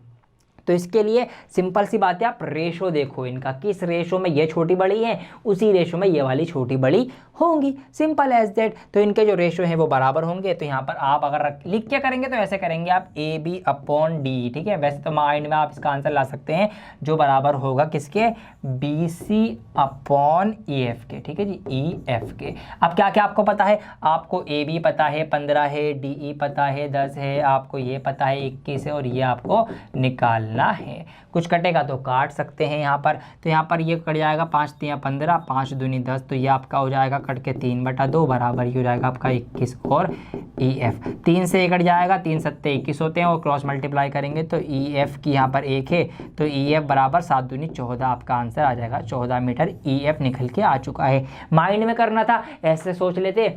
A: तो इसके लिए सिंपल सी बात है, आप रेशो देखो इनका, किस रेशो में ये छोटी बड़ी है उसी रेशो में ये वाली छोटी बड़ी होंगी, सिंपल एज दैट। तो इनके जो रेशो हैं वो बराबर होंगे। तो यहाँ पर आप अगर लिख के करेंगे तो ऐसे करेंगे आप AB/D, ठीक है। वैसे तो माइंड में आप इसका आंसर ला सकते हैं जो बराबर होगा किसके, BC/EF के, ठीक है जी, EF के। अब क्या क्या आपको पता है, आपको AB पता है 15 है, DE पता है 10 है, आपको ये पता है 21 है, और ये आपको निकालना है। कुछ कटेगा तो काट सकते हैं यहाँ पर, तो यहाँ पर ये कट जाएगा 5 3 15, 5 दूनी 10, तो ये आपका हो जाएगा कट के 3/2 बराबर ही हो जाएगा आपका 21 और EF। 3 से कट जाएगा, 3 सत्ते 21 होते हैं, और क्रॉस मल्टीप्लाई करेंगे तो EF की यहाँ पर 1 है, तो EF बराबर 7 दूनी 14, आपका आंसर आ जाएगा 14 मीटर। EF निकल के आ चुका है। माइंड में करना था, ऐसे सोच लेते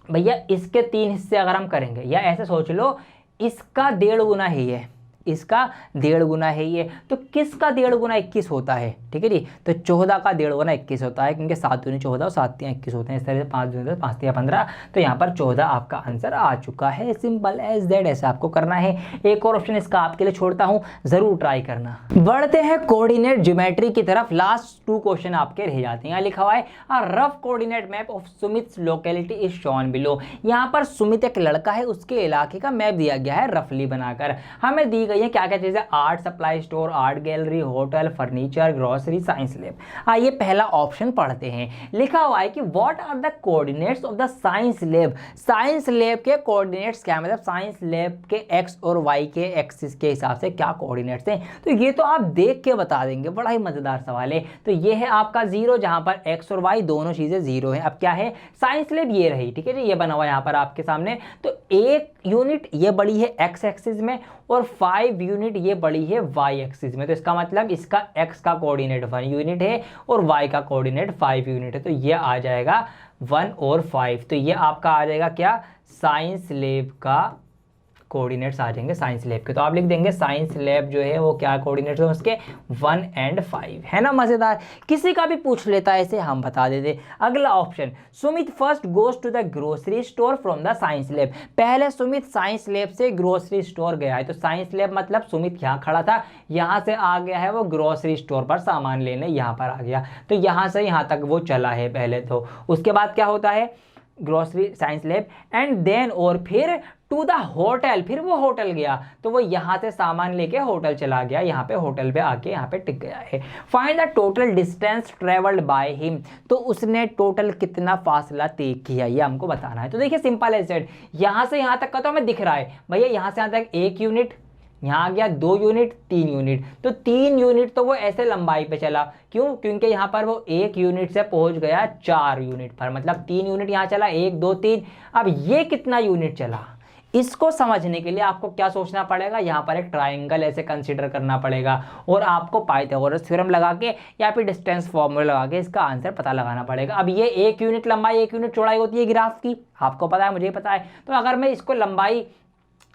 A: भैया इसके 3 हिस्से अगर हम करेंगे, या ऐसे सोच लो इसका 1.5 गुना है ये, इसका 1.5 गुना है ये, तो किसका 1.5 गुना 21 होता है, ठीक है जी। तो 14 का 1.5 गुना 21 होता है क्योंकि 7 दूनी 14 और 7 3 21 होते हैं, इस तरह से 5 दूनी 10 5 3 15, तो यहाँ पर 14 आपका आंसर आ चुका है। सिंपल एज दैट, ऐसा आपको करना है। एक और ऑप्शन इसका आपके लिए छोड़ता हूँ, जरूर ट्राई करना। बढ़ते हैं कोऑर्डिनेट ज्योमेट्री की तरफ। लास्ट 2 क्वेश्चन आपके रह जाते हैं। यहाँ लिखा हुआ है a rough coordinate map of Sumit's locality is shown below. यहाँ पर सुमित एक लड़का है, उसके इलाके का मैप दिया गया है रफली बनाकर। हमें दी ये क्या क्या चीजें, art supply store, art gallery, hotel, furniture, grocery, science lab. आइए पहला ऑप्शन पढ़ते हैं। लिखा हुआ है कि what are the coordinates of the science lab. Science lab के कोऑर्डिनेट्स क्या, मतलब साइंस लैब के एक्स और वाई के एक्सिस के हिसाब से क्या कोऑर्डिनेट्स हैं। तो ये तो आप देख के बता देंगे, बड़ा ही मजेदार सवाल है। तो ये है आपका 0, जहां पर एक्स और वाई दोनों चीजें 0 हैं। अब क्या है, साइंस लैब ये रही, ठीक है जी, ये बना हुआ यहाँ पर आपके सामने। तो एक यूनिट ये बड़ी है एक्स एक्सिस में, और 5 5 यूनिट ये बढ़ी है वाई एक्सिस में, तो इसका मतलब इसका x का कोऑर्डिनेट 1 यूनिट है और y का कोऑर्डिनेट 5 यूनिट है, तो ये आ जाएगा 1 और 5। तो ये आपका आ जाएगा क्या, साइंस लैब का कोऑर्डिनेट्स आ जाएंगे साइंस लैब के। तो आप लिख देंगे साइंस लैब जो है वो क्या कोऑर्डिनेट्स है उसके 1 और 5, है ना मजेदार। किसी का भी पूछ लेता है ऐसे हम बता देते। अगला option, Sumit first goes to the grocery store from the science lab. पहले सुमित साइंस लैब से ग्रोसरी स्टोर गया है, तो साइंस लैब मतलब सुमित यहाँ खड़ा था, यहाँ से आ गया है वो ग्रोसरी स्टोर पर सामान लेने, यहाँ पर आ गया, तो यहाँ से यहाँ तक वो चला है पहले। तो उसके बाद क्या होता है, grocery science lab and then, और फिर टू द होटल, फिर वो होटल गया, तो वो यहाँ से सामान लेके होटल चला गया, यहाँ पे होटल पे आके यहाँ पे टिक गया है। Find the total distance travelled by him, तो उसने टोटल कितना फासला तय किया ये हमको बताना है। तो देखिए सिंपल है सेट, यहाँ से यहाँ तक का तो हमें दिख रहा है भैया, यहाँ से यहाँ तक 1 यूनिट, यहाँ आ गया 2 यूनिट, 3 यूनिट, तो 3 यूनिट तो वो ऐसे लंबाई पे चला, क्यों, क्योंकि यहाँ पर वो 1 यूनिट से पहुंच गया 4 यूनिट पर, मतलब 3 यूनिट यहाँ चला, 1 2 3। अब ये कितना यूनिट चला, इसको समझने के लिए आपको क्या सोचना पड़ेगा, यहाँ पर एक ट्राइंगल ऐसे कंसीडर करना पड़ेगा और आपको पाइथागोरस थ्योरम लगा के या फिर डिस्टेंस फॉर्मूला लगा के इसका आंसर पता लगाना पड़ेगा। अब ये 1 यूनिट लंबाई 1 यूनिट चौड़ाई होती है ग्राफ की, आपको पता है मुझे पता है, तो अगर मैं इसको लंबाई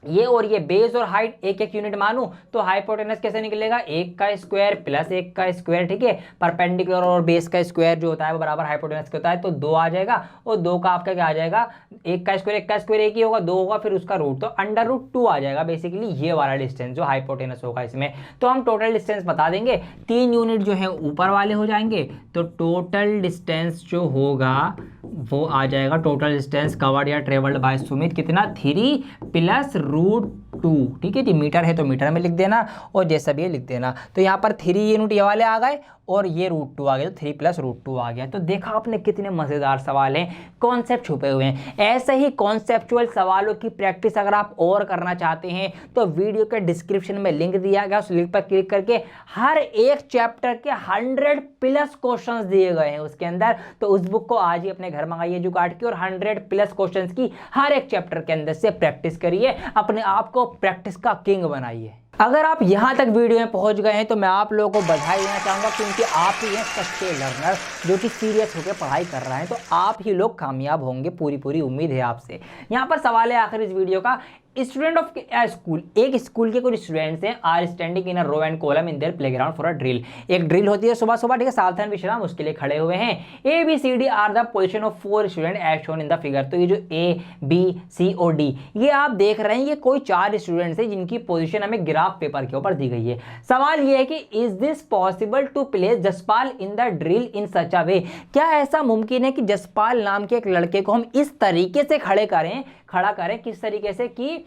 A: ये और ये बेस और हाइट 1 यूनिट मानूं तो हाइपोटेनस कैसे निकलेगा, 1 का स्क्वायर प्लस 1 का स्क्वायर, ठीक है, परपेंडिकुलर और बेस का स्क्वायर जो होता है वो बराबर हाइपोटेनस के होता है, तो 2 आ जाएगा और 2 का आपका क्या आ जाएगा, 1 का स्क्वायर 1 ही होगा, 2 होगा फिर उसका रूट, तो √2 आ जाएगा बेसिकली ये वाला डिस्टेंस जो हाइपोटेनस होगा इसमें। तो हम टोटल डिस्टेंस बता देंगे, 3 यूनिट जो है ऊपर वाले हो जाएंगे, तो टोटल डिस्टेंस जो होगा वो आ जाएगा, टोटल डिस्टेंस कवर्ड या ट्रेवल्ड बाय सुमित कितना, 3 + √2, ठीक है जी, मीटर है तो मीटर में लिख देना और जैसा भी है लिख देना। तो यहाँ पर 3 यूनिट ये वाले आ गए और ये √2 आ गया, तो 3 + √2 आ गया। तो देखा आपने कितने मज़ेदार सवाल हैं, कॉन्सेप्ट छुपे हुए हैं। ऐसे ही कॉन्सेप्चुअल सवालों की प्रैक्टिस अगर आप और करना चाहते हैं तो वीडियो के डिस्क्रिप्शन में लिंक दिया गया, उस लिंक पर क्लिक करके हर एक चैप्टर के 100+ क्वेश्चंस दिए गए हैं उसके अंदर, तो उस बुक को आज ही अपने घर मंगाइए जुगाड़ की और 100+ क्वेश्चंस की हर एक चैप्टर के अंदर से प्रैक्टिस करिए, अपने आप को प्रैक्टिस का किंग बनाइए। अगर आप यहाँ तक वीडियो में पहुँच गए हैं तो मैं आप लोगों को बधाई देना चाहूँगा, क्योंकि आप ही हैं सच्चे लर्नर जो कि सीरियस होकर पढ़ाई कर रहे हैं, तो आप ही लोग कामयाब होंगे, पूरी उम्मीद है आपसे। यहाँ पर सवाल है आखिर इस वीडियो का, स्टूडेंट ऑफ स्कूल, एक स्कूल के कुछ स्टूडेंट्स हैं are standing in a row and column in their playground for a drill. एक ड्रिल होती है सुबह सुबह, ठीक है, सावधान विश्राम उसके लिए खड़े हुए हैं। ABCD are the position of 4 student as shown in the figure. तो ये जो ABC और D ये आप देख रहे हैं, ये कोई 4 स्टूडेंट्स हैं जिनकी पोजीशन हमें ग्राफ पेपर के ऊपर दी गई है। सवाल ये है कि is this possible to place Jaspal in the drill in such a way, क्या ऐसा मुमकिन है कि जसपाल नाम के एक लड़के को हम इस तरीके से खड़ा करें किस तरीके से कि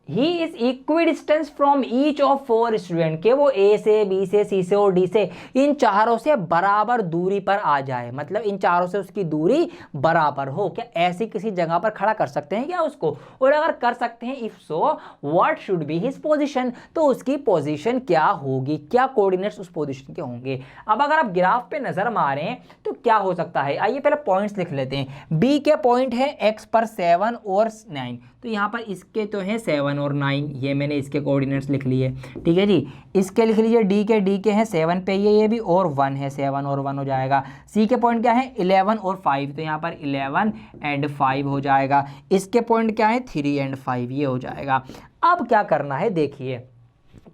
A: he is equidistance from each of 4 student, के वो A से B से C से और D से इन चारों से बराबर दूरी पर आ जाए, मतलब इन चारों से उसकी दूरी बराबर हो। क्या ऐसी किसी जगह पर खड़ा कर सकते हैं क्या उसको, और अगर कर सकते हैं if so what should be his position, तो उसकी पोजीशन क्या होगी, क्या कोऑर्डिनेट्स उस पोजीशन के होंगे। अब अगर आप ग्राफ पे नजर मारें तो क्या हो सकता है, आइए पहले पॉइंट्स लिख लेते हैं। B के पॉइंट है X पर 7 और 9, तो यहाँ पर इसके तो है 7 और 9, ये मैंने इसके कोऑर्डिनेट्स लिख लिए, ठीक है जी। इसके लिख लीजिए D के हैं 7 पे ये भी, और 1 है, 7 और 1 हो जाएगा। C के पॉइंट क्या है 11 और 5, तो यहाँ पर 11 और 5 हो जाएगा। इसके पॉइंट क्या है 3 और 5, ये हो जाएगा। अब क्या करना है, देखिए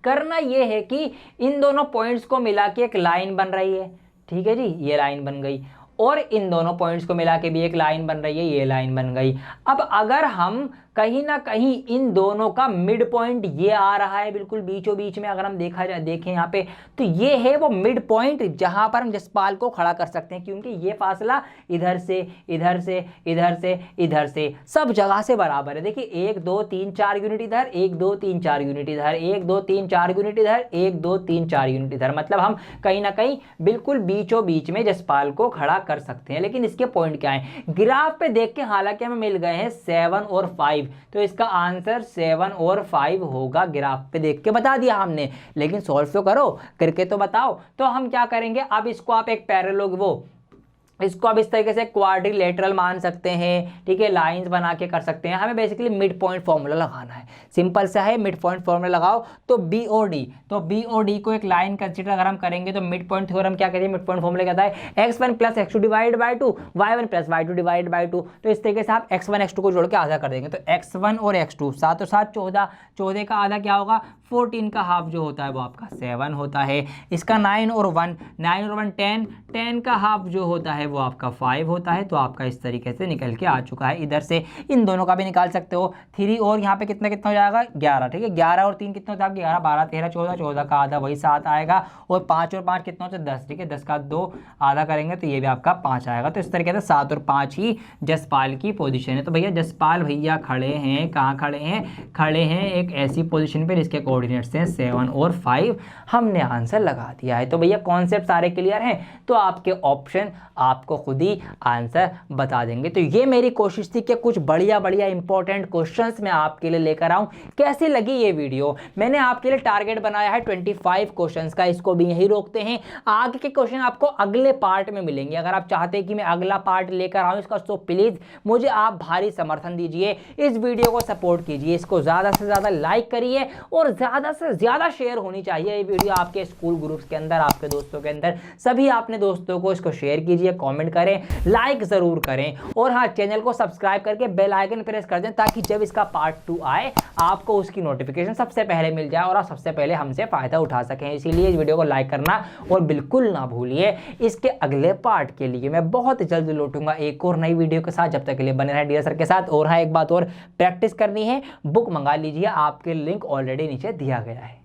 A: करना ये है कि इन दोनों पॉइंट्स को मिला के एक लाइन बन रही है, ठीक है जी, ये लाइन बन गई, और इन दोनों पॉइंट्स को मिला के भी एक लाइन बन रही है, ये लाइन बन गई। अब अगर हम कहीं ना कहीं इन दोनों का मिड पॉइंट ये आ रहा है बिल्कुल बीचों बीच में, अगर हम देखें यहाँ पे, तो ये है वो मिड पॉइंट जहां पर हम जसपाल को खड़ा कर सकते हैं, क्योंकि ये फासला इधर से इधर से इधर से इधर से सब जगह से बराबर है। देखिए 1 2 3 4 यूनिट इधर, 1 2 3 4 यूनिट इधर, 1 2 3 4 यूनिट इधर, 1 2 3 4 यूनिट इधर, मतलब हम कहीं ना कहीं बिल्कुल बीचों बीच में जसपाल को खड़ा कर सकते हैं। लेकिन इसके पॉइंट क्या है, ग्राफ पे देख के हालांकि हमें मिल गए हैं 7 और 5, तो इसका आंसर 7 और 5 होगा, ग्राफ पे देख के बता दिया हमने, लेकिन सॉल्व तो करो, करके तो बताओ। तो हम क्या करेंगे, अब इसको आप एक पैरेलल वो इसको आप इस तरीके से क्वाड्रिलेटरल मान सकते हैं, ठीक है, लाइंस बना के कर सकते हैं। हमें बेसिकली मिड पॉइंट फॉर्मूला लगाना है, सिंपल सा है, मिड पॉइंट फॉर्मूला लगाओ तो बी ओ डी, तो बी ओ डी को एक लाइन कंसीडर अगर हम करेंगे तो मिड पॉइंट थ्योरम क्या कहते हैं, मिड पॉइंट फॉर्मूला कहता है x1 plus x2 divide by 2, y1 plus y2 divide by 2। तो इस तरीके से आप x1 x2 को जोड़ के आधा कर देंगे, तो x1 और x2 सात और सात 14, 14 का आधा क्या होगा 14 का हाफ जो होता है वो आपका 7 होता है। इसका 9 और 1, 9 और 1 10, 10 का हाफ जो होता है वो आपका 5 होता है। तो आपका इस तरीके से निकल के आ चुका है। इधर से इन दोनों का भी निकाल सकते हो, 3 और यहाँ पे कितना कितना हो जाएगा 11, ठीक है, 11 और 3 कितना होता है 11, 12 13 14, 14 का आधा वही 7 आएगा, और 5 और 5 कितना होता है 10, ठीक है, 10 का 2 आधा करेंगे तो ये भी आपका 5 आएगा। तो इस तरीके से 7 और 5 ही जसपाल की पोजीशन है। तो भैया जसपाल भैया खड़े हैं, कहाँ खड़े हैं, खड़े हैं एक ऐसी पोजीशन पे जिसके कोऑर्डिनेट्स हैं 7 और 5। हमने आंसर लगा दिया है। तो भैया कॉन्सेप्ट सारे क्लियर हैं, तो आपके ऑप्शन आपको खुद ही आंसर बता देंगे। तो ये मेरी कोशिश थी कि कुछ बढ़िया बढ़िया इंपॉर्टेंट क्वेश्चंस मैं आपके लिए लेकर आऊं। कैसी लगी ये वीडियो? मैंने आपके लिए टारगेट बनाया है 25 क्वेश्चंस का, इसको भी यही रोकते हैं। आगे के क्वेश्चन आपको अगले पार्ट में मिलेंगे। अगर आप चाहते हैं कि मैं अगला पार्ट लेकर आऊं इसका, तो प्लीज मुझे आप भारी समर्थन दीजिए, इस वीडियो को सपोर्ट कीजिए, इसको ज्यादा से ज्यादा लाइक करिए और ज्यादा से ज्यादा शेयर होनी चाहिए ये वीडियो आपके स्कूल ग्रुप्स के अंदर, आपके दोस्तों के अंदर। सभी आपने दोस्तों को इसको शेयर कीजिए, कमेंट करें, लाइक जरूर करें, और हाँ, चैनल को सब्सक्राइब करके बेल आइकन प्रेस कर दें ताकि जब इसका पार्ट 2 आए आपको उसकी नोटिफिकेशन सबसे पहले मिल जाए और आप सबसे पहले हमसे फायदा उठा सकें। इसीलिए इस वीडियो को लाइक करना और बिल्कुल ना भूलिए। इसके अगले पार्ट के लिए मैं बहुत जल्द लौटूंगा एक और नई वीडियो के साथ। जब तक के लिए बने रहें डियर सर के साथ। और हाँ, एक बात और, प्रैक्टिस करनी है, बुक मंगा लीजिए, आपके लिंक ऑलरेडी नीचे दिया गया है।